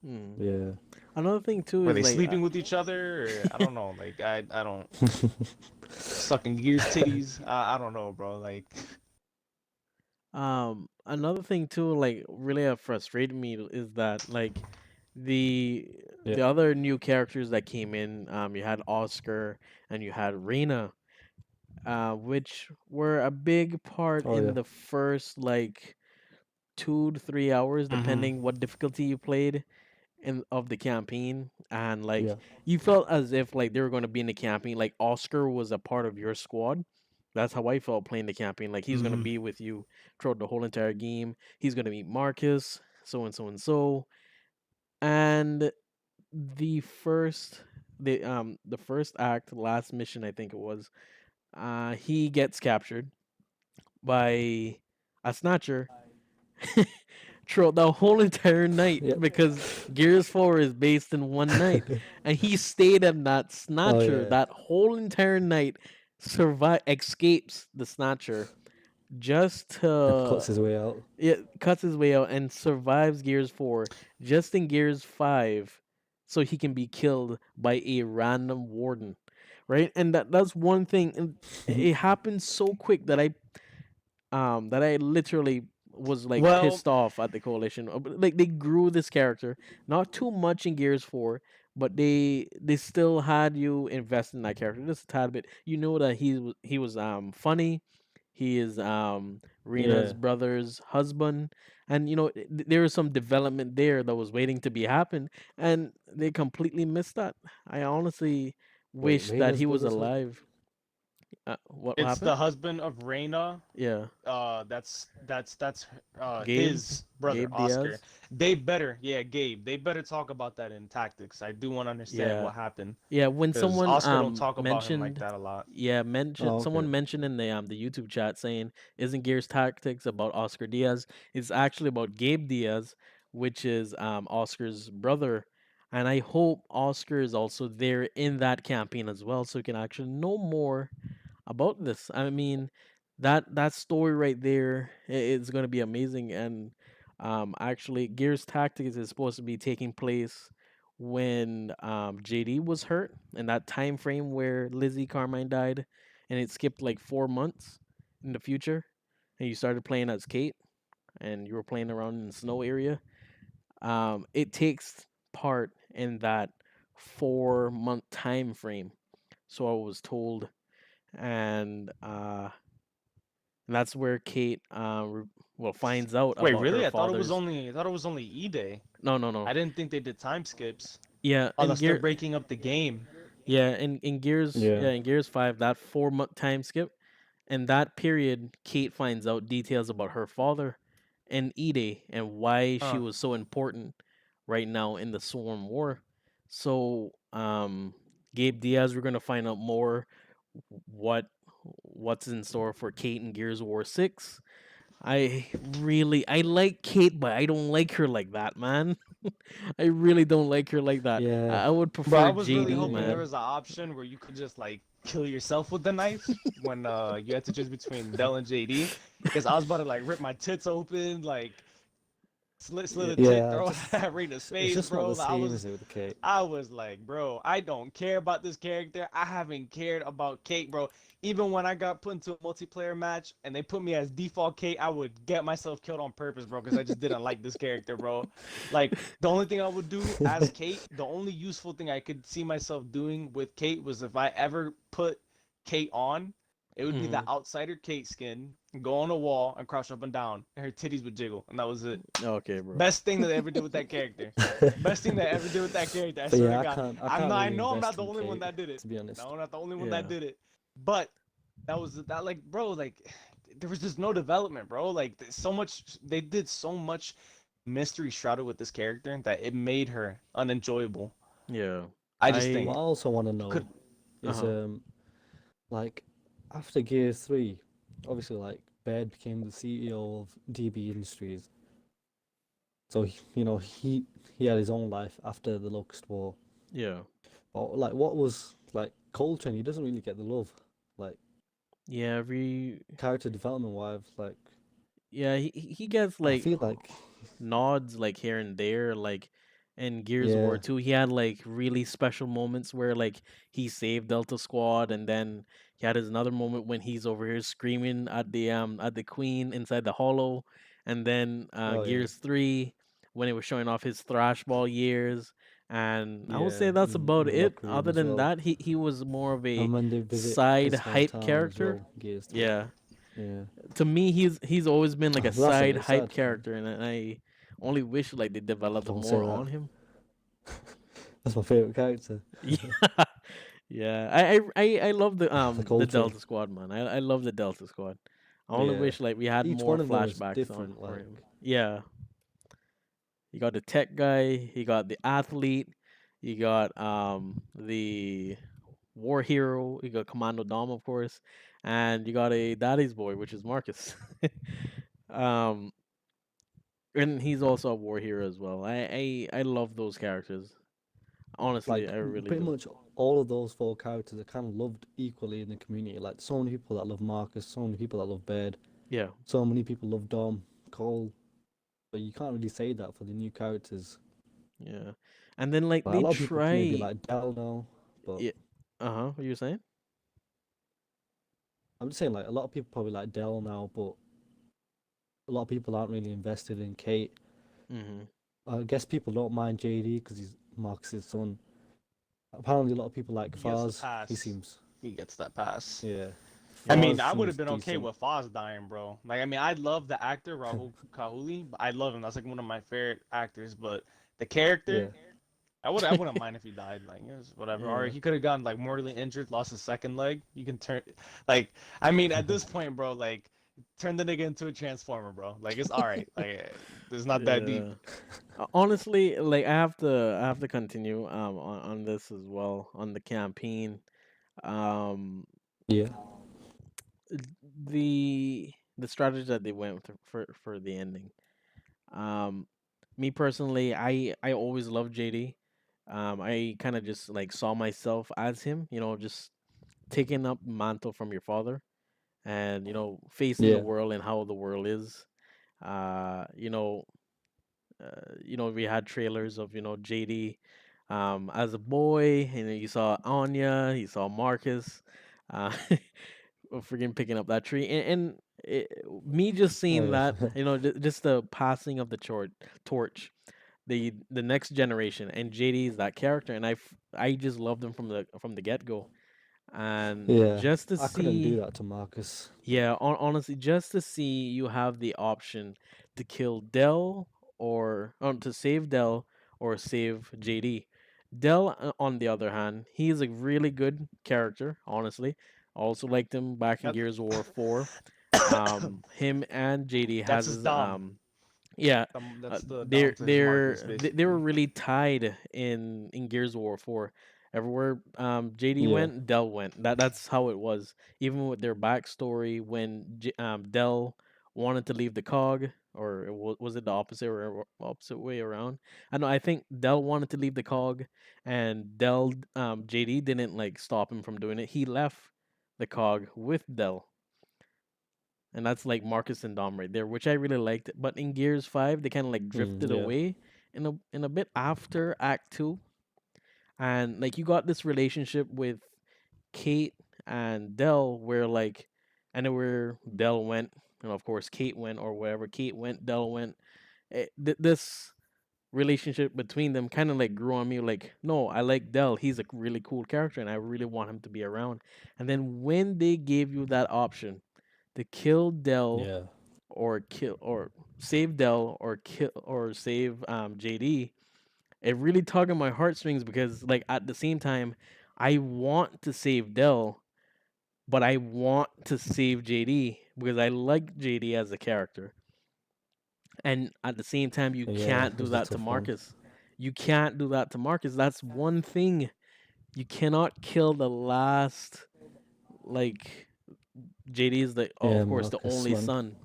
Hmm. Yeah. Another thing too were is they like, sleeping with each other? Or, I don't know. Like, I don't sucking Gears titties. I don't know, bro. Like, another thing too, like really frustrated me is that like the Yeah. the other new characters that came in, you had Oscar and you had Reina, which were a big part Oh in yeah. the first like 2 to 3 hours, mm-hmm. depending what difficulty you played in of the campaign. And like Yeah. you felt as if like they were going to be in the campaign, like Oscar was a part of your squad. That's how I felt playing the campaign. Like he's going to Mm-hmm. be with you throughout the whole entire game. He's going to meet Marcus, so and so and so. And the first the first act, last mission I think it was, he gets captured by a snatcher throughout the whole entire night Yep. because Gears 4 is based in one night. And he stayed at that Oh snatcher yeah. that whole entire night, escapes the snatcher just And cuts to, his way out. it cuts his way out and survives Gears 4 just in Gears 5 so he can be killed by a random warden. Right? And that's one thing, and it happened so quick that I literally was like Well, pissed off at the coalition. But, like they grew this character, not too much in Gears 4, but they still had you invest in that character just a tad bit. You know that he was funny. He is Rena's Yeah. brother's husband, and you know there was some development there that was waiting to be happen, and they completely missed that. I honestly Wait, wish that Raina's he was brother's husband? alive. What it's happened? the husband of Reina. Yeah, That's Gabe, his brother Gabe Oscar. Diaz. They better, yeah, Gabe. They better talk about that in tactics. I do want to understand Yeah. what happened Yeah, when because someone Oscar don't talk about him like mentioned that a lot. yeah, Oh, okay. someone mentioned in the YouTube chat saying isn't Gears Tactics about Oscar Diaz? It's actually about Gabe Diaz, which is Oscar's brother. And I hope Oscar is also there in that campaign as well so we can actually know more about this. I mean, that story right there is going to be amazing. And actually, Gears Tactics is supposed to be taking place when JD was hurt in that time frame where Lizzie Carmine died, and it skipped like 4 months in the future, and you started playing as Kate, and you were playing around in the snow area. It takes part in that 4 month time frame. So I was told, and that's where Kate well finds out Wait, about her really? father's. I thought it was only E Day. No, no, I no. didn't think they did time skips Yeah, unless they're breaking up the game. Yeah. In Gears 5, that 4 month time skip, in that period, Kate finds out details about her father and Ide and why she Huh. was so important right now in the Swarm War. So, Gabe Diaz, we're gonna find out more what what's in store for Kate in Gears of War 6. I like Kate, but I don't like her like that, man. I really don't like her like that. Yeah. I would Bro, I prefer was really JD, hoping there Yeah. man. was an option where you could just like kill yourself with the knife when you had to choose between Dell and JD. Because I was about to like rip my tits open, like slit Yeah. a tit, Yeah. throw it Just at Rena's it's face, just not bro. the same as it with Kate. I was like, bro, I don't care about this character. I haven't cared about Kate, bro. Even when I got put into a multiplayer match and they put me as default Kate, I would get myself killed on purpose, bro, because I just didn't like this character, bro. Like, the only thing I would do as Kate, the only useful thing I could see myself doing with Kate was if I ever put Kate on, it would be the Hmm. outsider Kate skin, go on a wall and crouch up and down, and her titties would jiggle, and that was it. Okay, bro. Best thing that they ever did with that character. Best thing they ever did with that character. I But swear to yeah, God. I I'm can't not. I really know I'm not invest the in only one Kate, that did it. to be No, honest. I'm not the only one that Yeah. did it. But that was that. Like, bro, like there was just no development, bro. Like so much. They did so much mystery shrouded with this character that it made her unenjoyable. Yeah. I just What I I think also want to you could. know is uh-huh. like after Gears 3, obviously like Baird became the CEO of DB Industries. So he had his own life after the Locust War. Yeah. But like, what was like Coltrane? He doesn't really get the love, like Yeah, every character development wise. Like, yeah, he gets I like feel like, nods like here and there, like in Gears of War yeah, 2, he had like really special moments where like he saved Delta Squad, and then he had his another moment when he's over here screaming at the Queen inside the Hollow, and then oh yeah, Gears 3 when it was showing off his thrashball years, and I would say yeah, that's in about the it. locker room Other as than well. that, he was more of a And when they visit side his hype hometown as character. well, Gears 3. Yeah, Yeah, to me he's always been like a but that's a side bit hype sad, man. character, and I only wish like they developed Don't say more that. on him. That's my favorite character. Yeah, yeah. I love The the Coltrane. Delta Squad, man. I love the Delta Squad. I only Yeah, wish like we had each more one of them is flashbacks on different. for Like, him. Yeah, you got the tech guy, you got the athlete, you got the war hero, you got Commando Dom, of course, and you got a daddy's boy, which is Marcus. um, and he's also a war hero as well. I love those characters. Honestly, like I really pretty do. much all of those four characters are kind of loved equally in the community. Like, so many people that love Marcus, so many people that love Baird, Yeah, so many people love Dom, Cole. But you can't really say that for the new characters. yeah. And then like Like, a they lot of people maybe try. like Dell now, but Yeah. Uh huh. What you were saying? I'm just saying, like, a lot of people probably like Dell now, but a lot of people aren't really invested in Kate. Mm-hmm. I guess people don't mind JD because he's Marcus's son. Apparently, a lot of people like He gets the Faz. He pass. seems, He gets that pass. yeah, I mean, Faz I would have seems been okay decent. with Foz dying, bro. Like, I mean, I love the actor Rahul Kahuli. I love him. That's like one of my favorite actors. But the Yeah, character, I wouldn't mind if he died. Like, it was whatever. Or Yeah. he could have gotten like mortally injured, lost his second leg. You can turn, like, I mean, at this point, bro, like, turn the nigga into a transformer, bro. Like, it's all right. Like, it's not that deep. Yeah. Honestly, like I have to continue on this as well on the campaign. Um, yeah, the strategy that they went with for the ending. Um, Me personally, I always loved JD. I kind of just like saw myself as him, just taking up the mantle from your father, and facing the yeah, world and how the world is. You know, we had trailers of JD as a boy, and then you saw Anya, you saw Marcus, uh, freaking picking up that tree, and me just oh seeing yeah, that, just the passing of the torch, the next generation, and JD is that character, and I just loved him from the get go, and yeah. just to I couldn't do see. that to Marcus. Yeah, honestly, just to see you have the option to kill Dell or to save Dell or save JD. Dell, on the other hand, he's a really good character. Honestly, I also liked him back in That, Gears of War 4. Him and JD that's has his his dom. yeah, That's the dom they're to his Marcus, they're they were basically. really tied in Gears of War 4. Everywhere JD Yeah, went, Dell went. That's how it was. Even with their backstory, when Dell wanted to leave the cog, or was it the opposite or opposite way around? I know. I think Dell wanted to leave the cog, and JD didn't like stop him from doing it. He left the cog with Dell, and that's like Marcus and Dom right there, which I really liked. But in Gears 5, they kind of like drifted yeah, away in a bit after Act 2, and like you got this relationship with Kate and Dell where like I know where Dell went, and of course Kate went, or wherever Kate went, Dell went. This relationship between them kind of like grew on me, like, no, I like Dell, he's a really cool character and I really want him to be around. And then when they gave you that option to kill Dell yeah, or kill or save Dell or kill or save JD, it really tugged on my heartstrings because like at the same time I want to save Dell, but I want to save JD because I like JD as a character. And at the same time you yeah. can't It do was a that to tough one. Marcus. You can't do that to Marcus. That's one thing. You cannot kill the last, like, JD is the, Yeah, of course, the Marcus, only man. son,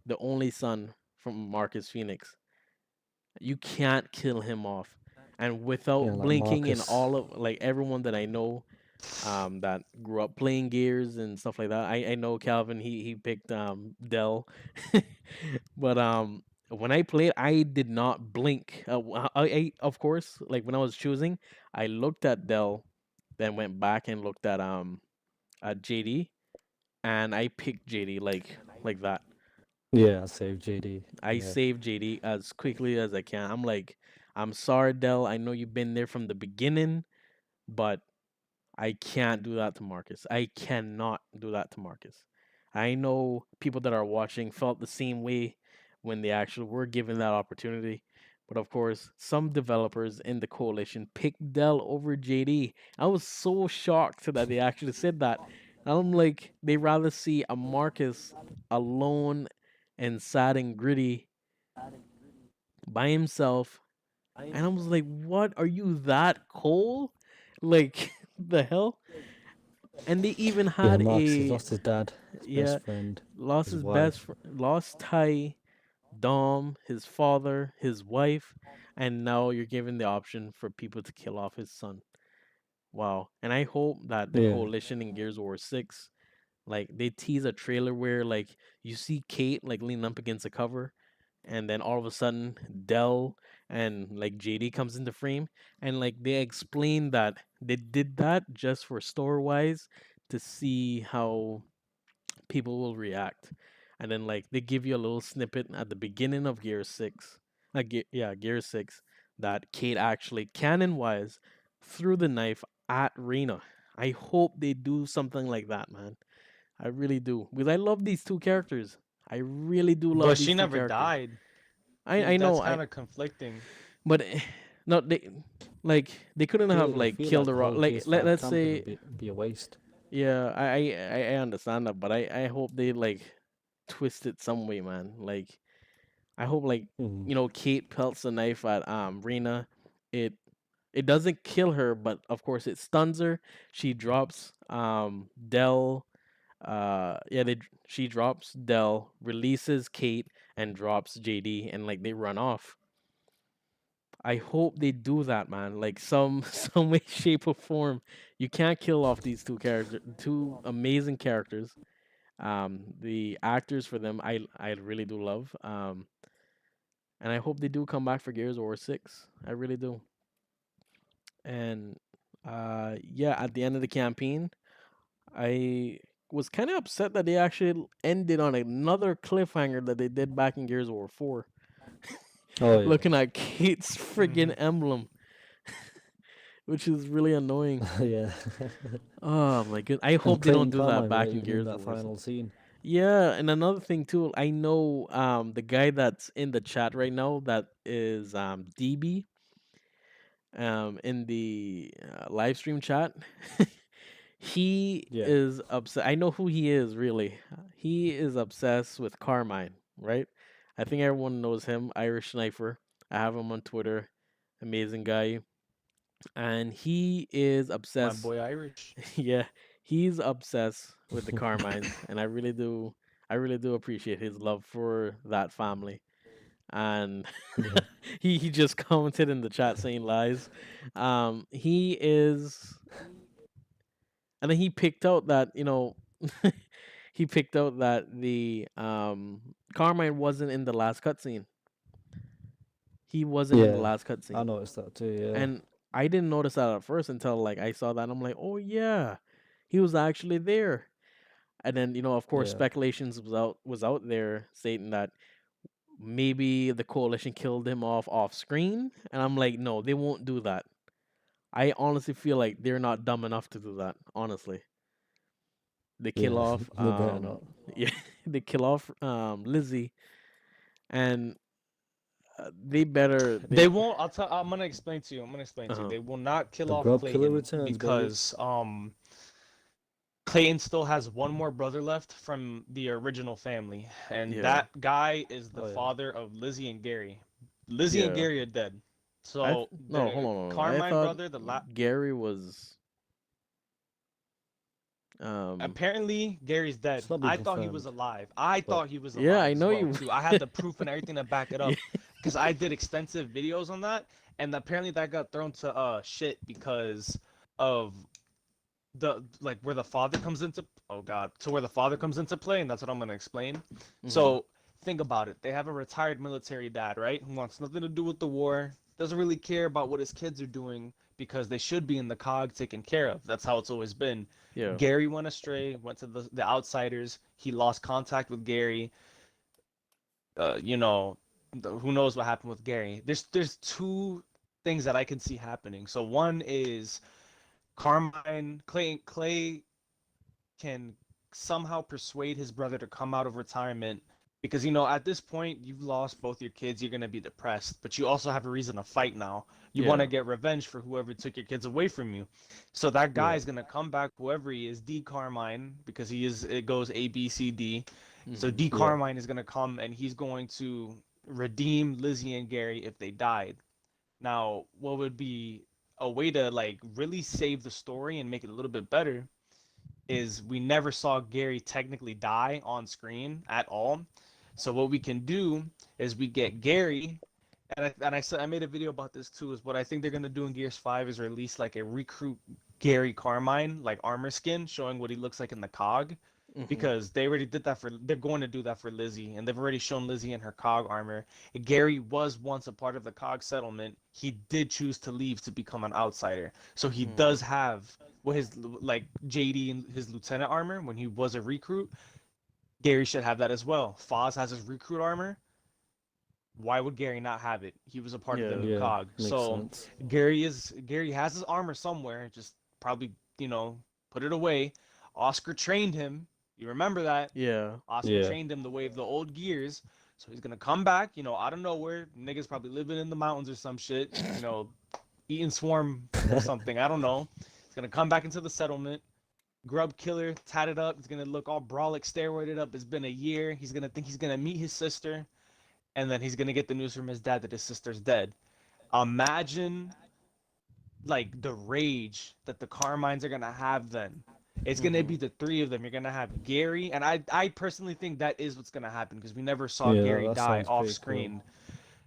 the only son from Marcus Phoenix. You can't kill him off. and without Yeah, like blinking, and Marcus. all of like everyone that I know that grew up playing Gears and stuff like that. I know Calvin, he picked Dell. But when I played, I did not blink. I of course, like when I was choosing, I looked at Dell, then went back and looked at JD, and I picked JD like that. Yeah, I saved JD. I Yeah. saved JD as quickly as I can. I'm like, I'm sorry, Dell. I know you've been there from the beginning, but I can't do that to Marcus. I cannot do that to Marcus. I know people that are watching felt the same way when they actually were given that opportunity. But of course, some developers in the coalition picked Dell over JD. I was so shocked that they actually said that. I'm like, they rather see a Marcus alone and sad and gritty by himself. And I was like, what? Are you that cold? Like, the hell? And they even Yeah, had Marcus has a, lost his dad, his best yeah, friend, lost his his wife. lost Ty, Dom, his father, his wife, and now you're giving the option for people to kill off his son. Wow. And I hope that the Yeah. coalition in Gears of War 6, like they tease a trailer where like you see Kate like leaning up against a cover, and then all of a sudden Dell and like JD comes into frame, and like they explain that they did that just for store wise to see how people will react. And then like they give you a little snippet at the beginning of Gear 6. Gear 6, that Kate actually cannon wise threw the knife at Rena. I hope they do something like that, man. I really do. Because I love these two characters. I really do love But she these two never characters. died. I That's know, kind of conflicting. but no, they couldn't have I like feel killed like the her off. whole Like Gears 5 let's campaign say, would be a waste. yeah, I understand that, but I hope they like twist it some way, man. Like I hope like Mm. Kate pelts the knife at Rena. It it doesn't kill her, but of course it stuns her. She drops Dell. She drops Dell, releases Kate, and drops JD, and like they run off. I hope they do that, man. Like some some way, shape, or form. You can't kill off these two amazing characters. The actors for them, I really do love. And I hope they do come back for Gears of War 6. I really do. And yeah, at the end of the campaign, I was kind of upset that they actually ended on another cliffhanger that they did back in Gears of War 4. Oh yeah. Looking at Kate's friggin' Hmm. emblem, which is really annoying. Yeah. Oh my god. I And hope they don't Clayton do that Carmine back weren't in even in Gears that of War 6. final scene. Yeah, and another thing too, I know the guy that's in the chat right now that is DB in the live stream chat. He Yeah. is upset. I know who he is really. He is obsessed with Carmine, right? I think everyone knows him, Irish Sniper. I have him on Twitter. Amazing guy. And he is My obsessed. boy Irish. Yeah, he's obsessed with the Carmines, and I really do appreciate his love for that family. And Yeah. he just commented in the chat saying lies. He is, and then he picked out that he picked out that the Carmine wasn't in the last cutscene. He wasn't in the Yeah. last I cutscene, noticed that too. Yeah. and I didn't notice that at first until like I saw that. And I'm like, oh yeah, he was actually there. And then of course, Yeah. speculations was out there stating that maybe the coalition killed him off screen. And I'm like, no, they won't do that. I honestly feel like they're not dumb enough to do that. Honestly, they kill Yeah. off They better not. yeah, they kill off Lizzie, and they better They they won't. I'm gonna explain to you. I'm gonna explain to you. uh They will not kill The off Grub Killer Clayton returns, baby. because Clayton still has one more brother left from the original family, and yeah, that guy is the Oh yeah. father of Lizzie and Gary. Lizzie and yeah. Gary are dead. I So No, hold the on, hold on. I Carmine thought brother, Gary was um apparently Gary's dead. It's not been I thought he was confirmed, alive. I but thought he was yeah, alive I as know well you. too. I had the proof and everything to back it Yeah, up. because I did extensive videos on that, and apparently that got thrown to shit because of the like where the father comes into oh god to where the father comes into play, and that's what I'm gonna explain. Hmm. So think about it. They have a retired military dad, right? Who wants nothing to do with the war, doesn't really care about what his kids are doing because they should be in the cog taken care of. That's how it's always been. Yeah. Gary went astray, went to the outsiders. He lost contact with Gary. You know, who knows what happened with Gary? There's two things that I can see happening. So one is Carmine Clay can somehow persuade his brother to come out of retirement because at this point you've lost both your kids, you're going to be depressed, but you also have a reason to fight now. You want Yeah. to get revenge for whoever took your kids away from you. So that guy Yeah. is going to come back, whoever he is, D Carmine, because it goes A B C D. So Hmm. D Yeah. Carmine is going to come and he's going to redeem Lizzie and Gary if they died. Now, what would be a way to like really save the story and make it a little bit better is we never saw Gary technically die on screen at all. So what we can do is we get Gary, and I said I made a video about this too. Is what I think they're gonna do in Gears 5 is release like a recruit Gary Carmine like armor skin showing what he looks like in the cog, Hmm. because they already did that they're going to do that for Lizzie, and they've already shown Lizzie in her cog armor. Gary was once a part of the cog settlement. He did choose to leave to become an outsider, so he Hmm. does have his like JD and his lieutenant armor when he was a recruit. Gary should have that as well. Foz has his recruit armor. Why would Gary not have it? He was a part of the Yeah. new Yeah. cog. Makes So sense. Gary has his armor somewhere, just probably, put it away. Oscar trained him. You remember that? Yeah. Oscar Yeah. trained him the way of the old Gears. So he's gonna come back, out of nowhere. Niggas probably living in the mountains or some shit, eating swarm or something. I don't know. He's gonna come back into the settlement. Grub killer, tatted up. He's gonna look all brolic, steroided up. It's been a year. He's gonna think he's gonna meet his sister, and then he's gonna get the news from his dad that his sister's dead. Imagine like the rage that the Carmines are gonna have then. It's gonna Hmm. be the three of them. You're gonna have Gary, and I personally think that is what's gonna happen because we never saw Yeah. Gary That die sounds off pretty cool. screen.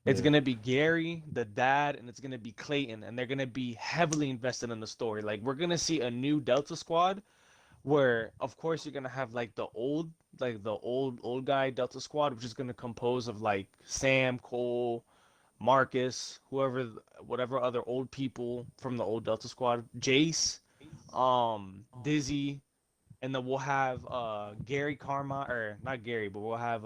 It's Yeah. gonna be Gary, the dad, and it's gonna be Clayton, and they're gonna be heavily invested in the story. Like we're gonna see a new Delta Squad where of course you're gonna have like the old guy Delta Squad, which is gonna compose of like Sam, Cole, Marcus, whatever other old people from the old Delta Squad, Jace, Dizzy, and then we'll have Gary Carmine, or not Gary, but we'll have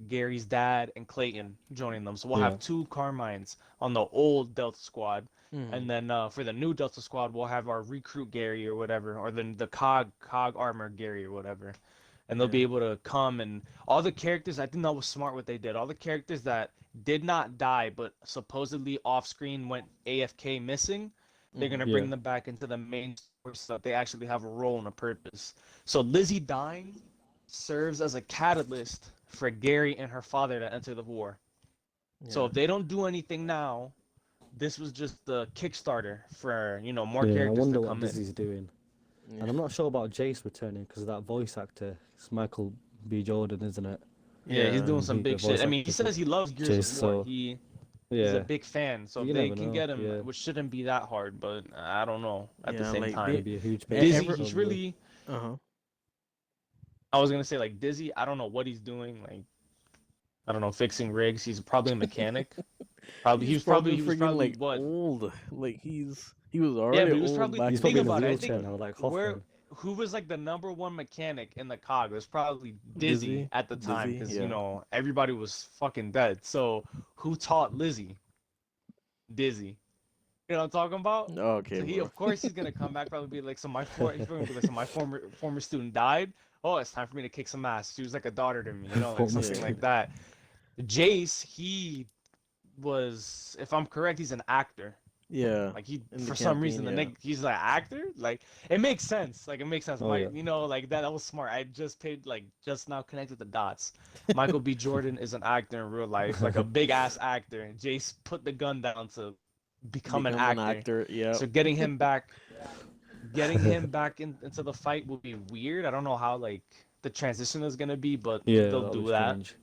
Gary's dad and Clayton joining them. So we'll Yeah. have two Carmines on the old Delta Squad, Hmm. and then for the new Delta Squad, we'll have our recruit Gary or whatever, or then the cog armor Gary or whatever, and they'll be Yeah. able to come and all the characters. I think that was smart what they did. All the characters that did not die but supposedly off screen went AFK missing, they're Hmm. gonna Yeah. bring them back into the main story so that they actually have a role and a purpose. So Lizzie dying serves as a catalyst for Gary and her father to enter the war. So Yeah. if they don't do anything now, this was just the Kickstarter for more Yeah. I characters to wonder what come in. Dizzy's doing. Yeah. And I'm not sure about Jace returning because that voice actor. It's Michael B. Jordan, isn't it? Yeah, he's Yeah. doing some He the big shit. voice I mean, he actor for says he loves Gears Jace. of War. So He's a yeah. big fan. So if You they never can know. get him, Yeah. which shouldn't be that hard, but I don't know. At the Yeah. same Like time, Maybe a huge Dizzy, paycheck ever. he's probably. really. Uh huh. I was gonna say like Dizzy. I don't know what he's doing. Like I don't know, fixing rigs. He's probably a mechanic. Probably He's probably he was freaking probably like what? old. Like he was Yeah, already but he was old probably back He's think probably in then. a about it. I wheelchair think now, like where Hoffman. who was like the number one mechanic in the cog? It was probably Dizzy Dizzy. at the time Dizzy. because Yeah. everybody was fucking dead. So who taught Lizzie? Dizzy. You know what I'm talking about? Okay, So bro. of course he's gonna come back probably be like, he's probably gonna be like, so my former student died. Oh, it's time for me to kick some ass. She was like a daughter to me, like Former something Yeah. like student. that. Jace, he was, if I'm correct, he's an actor. Yeah. Like he, In the for some campaign. reason, Yeah. he's an actor. Like it makes sense. Like it makes sense. Oh yeah. Like that was smart. I just now connected the dots. Michael B. Jordan is an actor in real life, like a big ass actor. And Jace put the gun down to become an Become an actor. actor. Yeah. So getting him back into the fight will be weird. I don't know how like the transition is gonna be, but Yeah, they'll that'll be do that. strange.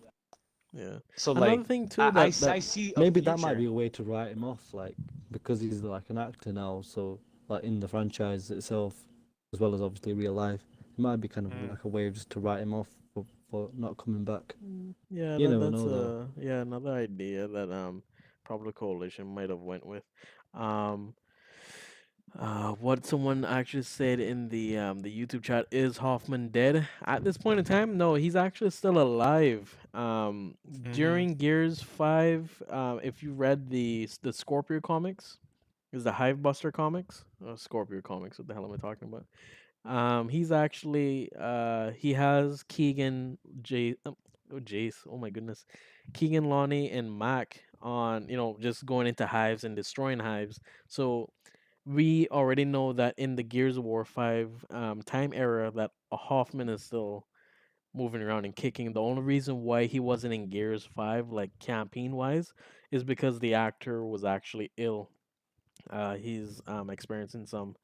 Yeah. So Another like thing too that I see a Maybe that might be future. a way to write him off, like because he's like an actor now, so like in the franchise itself, as well as obviously real life, it might be kind of Mm. like a way of just to write him off for not coming back. yeah, You never that's know though. yeah, another idea that probably coalition might have went with. Um what someone actually said in the YouTube chat, is Hoffman dead? At this point in time, no, he's actually still alive. Mm-hmm. During Gears 5, if you read the Scorpio comics, is the Hivebuster comics? Scorpio comics, what the hell am I talking about? He's actually he has Keegan, Jace, oh my goodness, Keegan, Lonnie, and Mac on, just going into hives and destroying hives. So we already know that in the Gears of War 5 time era that Hoffman is still moving around and kicking. The only reason why he wasn't in Gears 5, like campaign wise, is because the actor was actually ill. He's experiencing some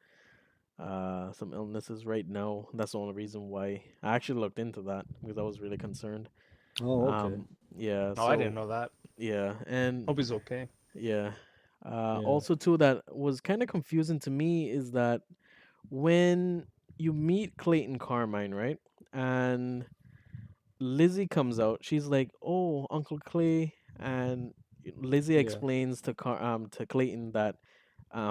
illnesses right now. That's the only reason why I actually looked into that because I was really concerned. Oh, okay. Um, yeah, Oh, I didn't so know that. yeah, and Hope he's okay. yeah. Yeah. Also too, that was kind of confusing to me is that when you meet Clayton Carmine, right? And Lizzie comes out, she's like, "Oh, Uncle Clay," and Lizzie Yeah. explains to Clayton that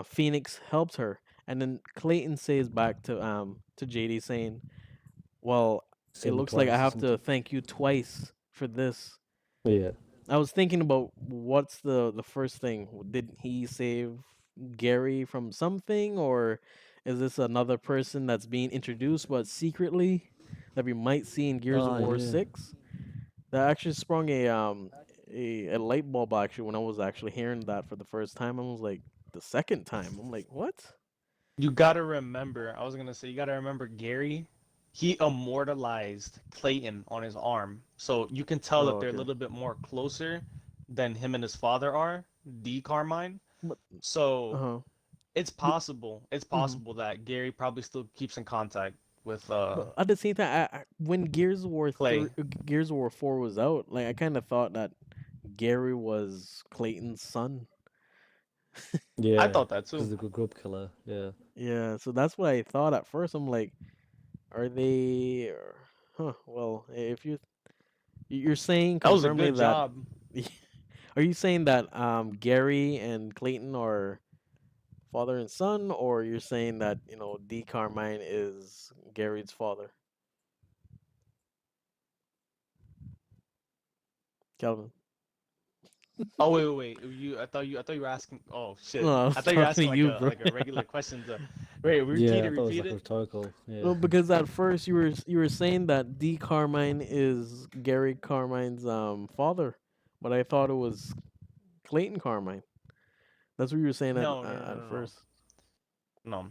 Phoenix helped her, and then Clayton says back to JD saying, "Well, it Save me looks like I twice or have to something. thank you twice for this." Yeah. I was thinking about what's the first thing. Did he save Gary from something, or is this another person that's being introduced but secretly that we might see in Gears of Ah, War yeah. 6? That actually sprung a light bulb actually when I was actually hearing that for the first time. I was like, the second time. I'm like, what? You gotta remember, I was gonna say, you gotta remember Gary, he immortalized Clayton on his arm. So you can tell that Oh, they're a okay. little bit more closer than him and his father are, D. Carmine. But So uh-huh. it's Hmm. possible that Gary probably still keeps in contact with But at the same time, when Clay. Gears of War 4 was out, like I kind of thought that Gary was Clayton's son. I Yeah. thought that Because too. the good grub killer. Yeah. Yeah, so that's what I thought at first. I'm like, are they? Huh. Well, if you're saying That was a confirm me good that, job. are you saying that Gary and Clayton are father and son, or you're saying that D Carmine is Gary's father, Calvin? Oh wait. I thought you were asking. Oh shit. No, I was I thought you were talking to asking you, bro. like a regular question to. Wait, repeat Yeah, it. I thought it was Repeat like a it. rhetorical. Yeah. Well, because at first you were saying that D Carmine is Gary Carmine's father, but I thought it was Clayton Carmine. That's what you were saying at No. first. No.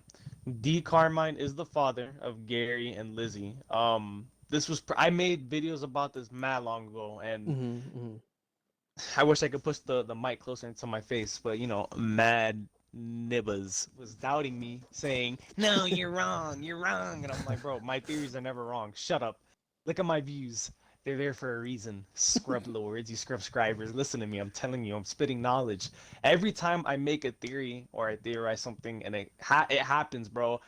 D. Carmine is the father of Gary and Lizzie. This was I made videos about this mad long ago, and Hmm. I wish I could push the mic closer into my face, but mad nibbas was doubting me, saying, "No, you're wrong," and I'm like, "Bro, my theories are never wrong. Shut up. Look at my views. They're there for a reason. Scrub lords, you scrub scribers, listen to me. I'm telling you, I'm spitting knowledge. Every time I make a theory or I theorize something, and it happens, bro.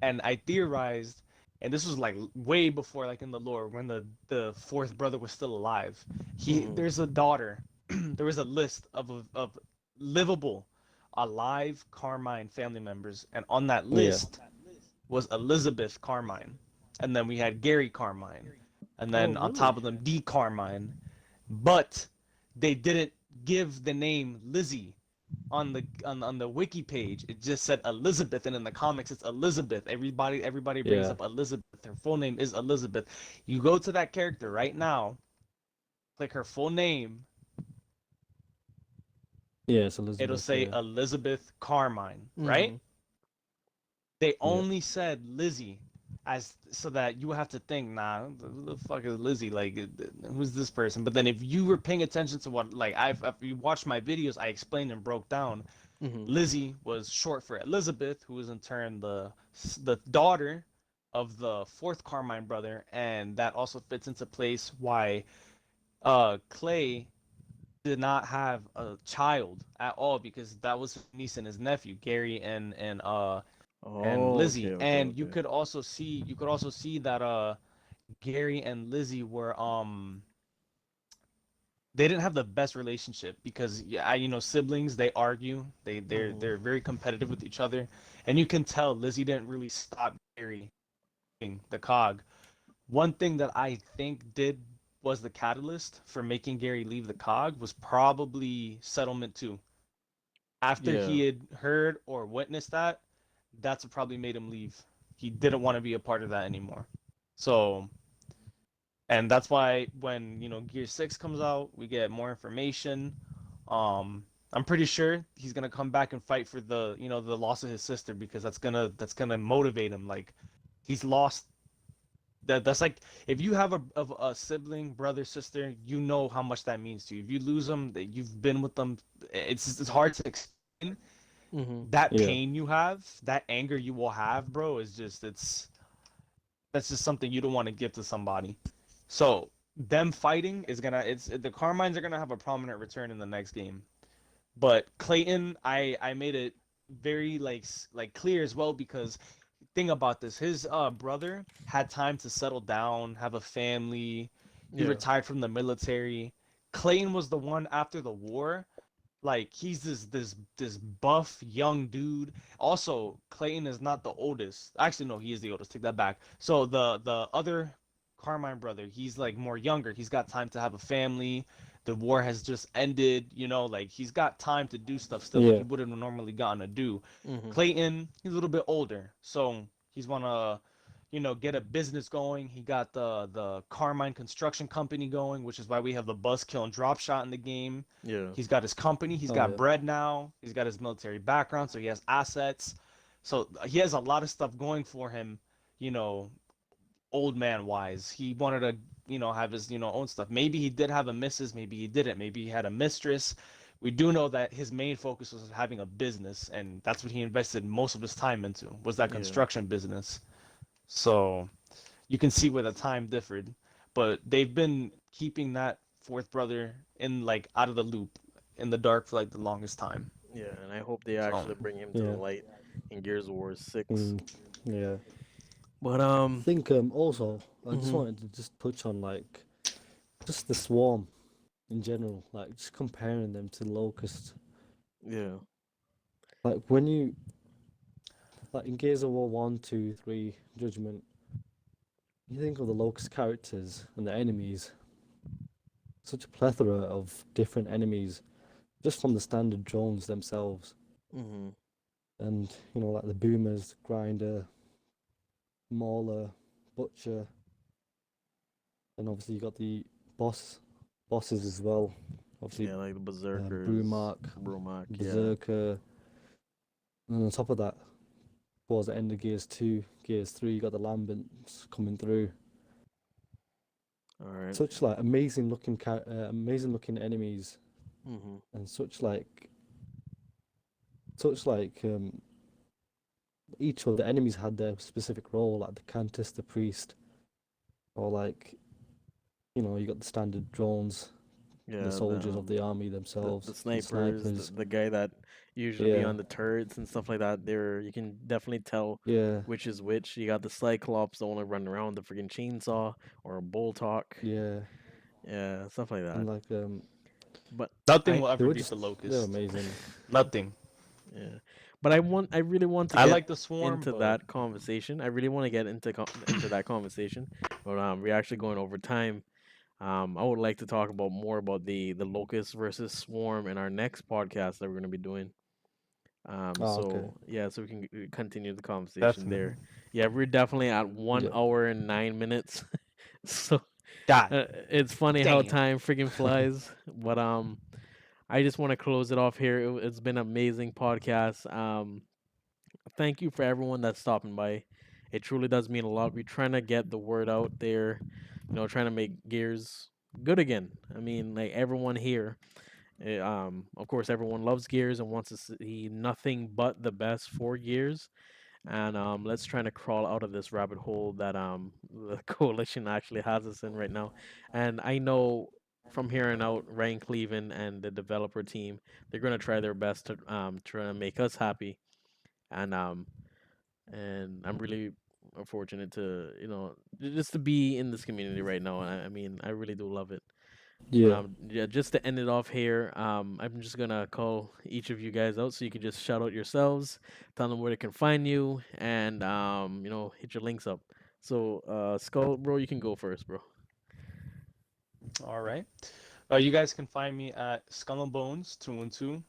And I theorized, and this was like way before, like in the lore, when the fourth brother was still alive. Hmm. There's a daughter. There was a list of livable, alive Carmine family members, and on that Yeah. list was Elizabeth Carmine, and then we had Gary Carmine, and Oh, then on top really? of them D Carmine, but they didn't give the name Lizzie on the wiki page. It just said Elizabeth, and in the comics it's Elizabeth. Everybody brings Yeah. up Elizabeth. Her full name is Elizabeth. You go to that character right now, click her full name, Yeah, it's it'll Elizabeth. say Yeah. Elizabeth Carmine, right? Hmm. They Yeah. only said Lizzie as so that you have to think, nah, who the fuck is Lizzie? Like, who's this person? But then if you were paying attention to what, like, if you watched my videos, I explained and broke down. Hmm. Lizzie was short for Elizabeth, who was in turn the daughter of the fourth Carmine brother, and that also fits into place why Clay did not have a child at all because that was his niece and his nephew, Gary and Oh, okay, Lizzie. okay, And okay. you could also see that Gary and Lizzie were they didn't have the best relationship because yeah, siblings, they argue, Mhm. they're very competitive with each other, and you can tell Lizzie didn't really stop Gary being the cog. One thing that I think did was the catalyst for making Gary leave the cog was probably settlement 2. After Yeah. he had heard or witnessed that, that's what probably made him leave. He didn't want to be a part of that anymore. So, and that's why when Gear 6 comes out, we get more information. I'm pretty sure he's gonna come back and fight for the loss of his sister because that's gonna motivate him. Like he's lost. That's like if you have a sibling, brother, sister, you know how much that means to you. If you lose them, that you've been with them, it's hard to explain. Mhm. That Yeah. pain you have, that anger you will have, bro, is just it's that's just something you don't want to give to somebody. So them fighting is gonna it's the Carmines are gonna have a prominent return in the next game. But Clayton, I made it very like clear as well because thing about this, his brother had time to settle down, have a family. He Yeah. retired from the military. Clayton was the one after the war. Like he's this buff young dude. Also, Clayton is not the oldest. Actually, no, he is the oldest. Take that back. So the other Carmine brother, he's like more younger. He's got time to have a family. The war has just ended. Like he's got time to do stuff still that he Yeah. wouldn't have normally gotten to do. Mhm. Clayton, he's a little bit older, so he's wanna get a business going. He got the Carmine Construction Company going, which is why we have the Buzzkill and Drop Shot in the game. Yeah. He's got his company. He's Oh got yeah. bread now. He's got his military background, so he has assets. So he has a lot of stuff going for him, you know, old man wise. He wanted to, have his, own stuff. Maybe he did have a missus, maybe he didn't. Maybe he had a mistress. We do know that his main focus was having a business, and that's what he invested most of his time into, was that Yeah. construction business. So you can see where the time differed. But they've been keeping that fourth brother in like out of the loop in the dark for like the longest time. Yeah, and I hope they So actually bring him to the Yeah. light in Gears of War 6. Mm, yeah. But I think also I just mhm. wanted to just touch on like just the swarm in general, like just comparing them to Locust. Yeah. Like when you like in Gears of War 1, 2, 3, Judgment, you think of the Locust characters and the enemies, such a plethora of different enemies just from the standard drones themselves. Mhm. And like the boomers, grinder, mauler, butcher, and obviously you got the bosses as well. Obviously, Yeah, like the Berserkers, Brumark, Brumak, yeah. Berserker, and on top of that, towards the end of Gears 2, Gears 3, you got the Lambents coming through. All right. Such like amazing looking enemies, Mhm. and such like each of the enemies had their specific role, like the Cantus, the Priest, or like you got the standard drones, the Yeah, soldiers of the army themselves, the the snipers, snipers. the guy that usually be Yeah, on the turrets and stuff like that. There, you can definitely tell yeah, which is which. You got the Cyclops, the one that run around with the freaking chainsaw or a bull talk. yeah, Yeah, stuff like and that. like But nothing I, will they ever were beat just the they're locust. amazing. Nothing. yeah, but I really want to I get like the swarm, into but that conversation. I really want to get into that conversation, but we're actually going over time. I would like to talk about more about the locust versus swarm in our next podcast that we're going to be doing. Oh, okay. So yeah, so we can continue the conversation definitely. there. Yeah, we're definitely at one Yeah. hour and 9 minutes. So God it's funny how damn. time freaking flies. But I just want to close it off here. It's been an amazing podcast. Thank you for everyone that's stopping by. It truly does mean a lot. We're trying to get the word out there, trying to make Gears good again. I mean, like everyone here, of course, everyone loves Gears and wants to see nothing but the best for Gears. And let's try to crawl out of this rabbit hole that the coalition actually has us in right now. And I know from here on out, Ryan Cleveland and the developer team, they're gonna try their best to try to make us happy, and I'm really fortunate to just to be in this community right now. I mean, I really do love it. But Yeah. yeah, just to end it off here, I'm just gonna call each of you guys out so you can just shout out yourselves, tell them where they can find you, and hit your links up. So, Skull, bro, you can go first, bro. All right. You guys can find me at Skull and Bones 212.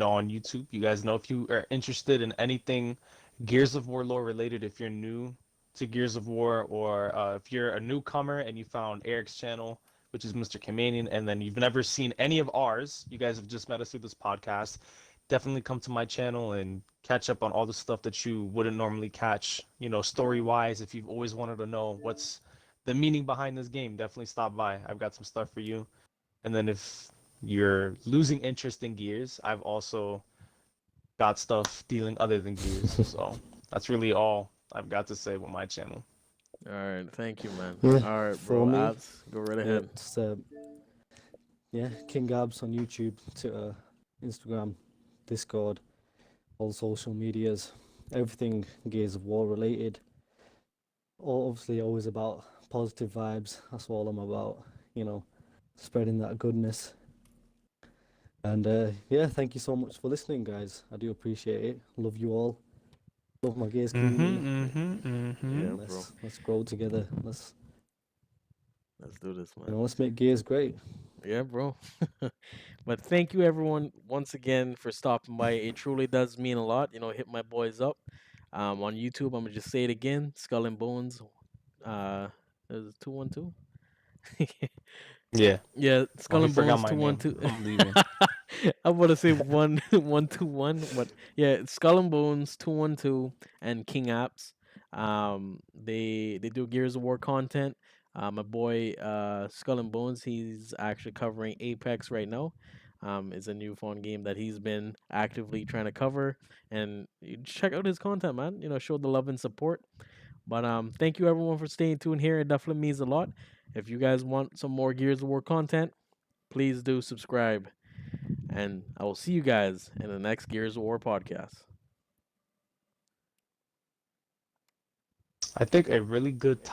On YouTube. You guys know if you are interested in anything Gears of War lore related, if you're new to Gears of War, or if you're a newcomer and you found Eric's channel, which is Mr. Caymanian, and then you've never seen any of ours, you guys have just met us through this podcast, definitely come to my channel and catch up on all the stuff that you wouldn't normally catch, story wise. If you've always wanted to know what's the meaning behind this game, definitely stop by. I've got some stuff for you. And then if you're losing interest in Gears, I've also got stuff dealing other than Gears. So that's really all I've got to say with my channel. All right, thank you, man. Yeah. All right, For bro, me, Abs, go right ahead. it's yeah, King Gabs on YouTube, Twitter, Instagram, Discord, all social medias, everything Gears of War related. All obviously always about positive vibes. That's all I'm about. Spreading that goodness. And yeah, thank you so much for listening, guys. I do appreciate it. Love you all. Love my gays community. Yeah, And bro. let's grow together. Let's do this, man. Let's make gays great. Yeah, bro. But thank you, everyone, once again for stopping by. It truly does mean a lot. Hit my boys up on YouTube. I'm gonna just say it again. Skull and Bones. Is it 212? Yeah. Yeah, Oh, Skull he and forgot Bones my two one name. two. I'm leaving. I'm gonna say 121, but yeah, it's Skull and Bones 212 and King Apps. They do Gears of War content. My boy Skull and Bones, he's actually covering Apex right now. It's a new fun game that he's been actively trying to cover, and you check out his content, man. Show the love and support. But thank you everyone for staying tuned here. It definitely means a lot. If you guys want some more Gears of War content, please do subscribe. And I will see you guys in the next Gears of War podcast. I think a really good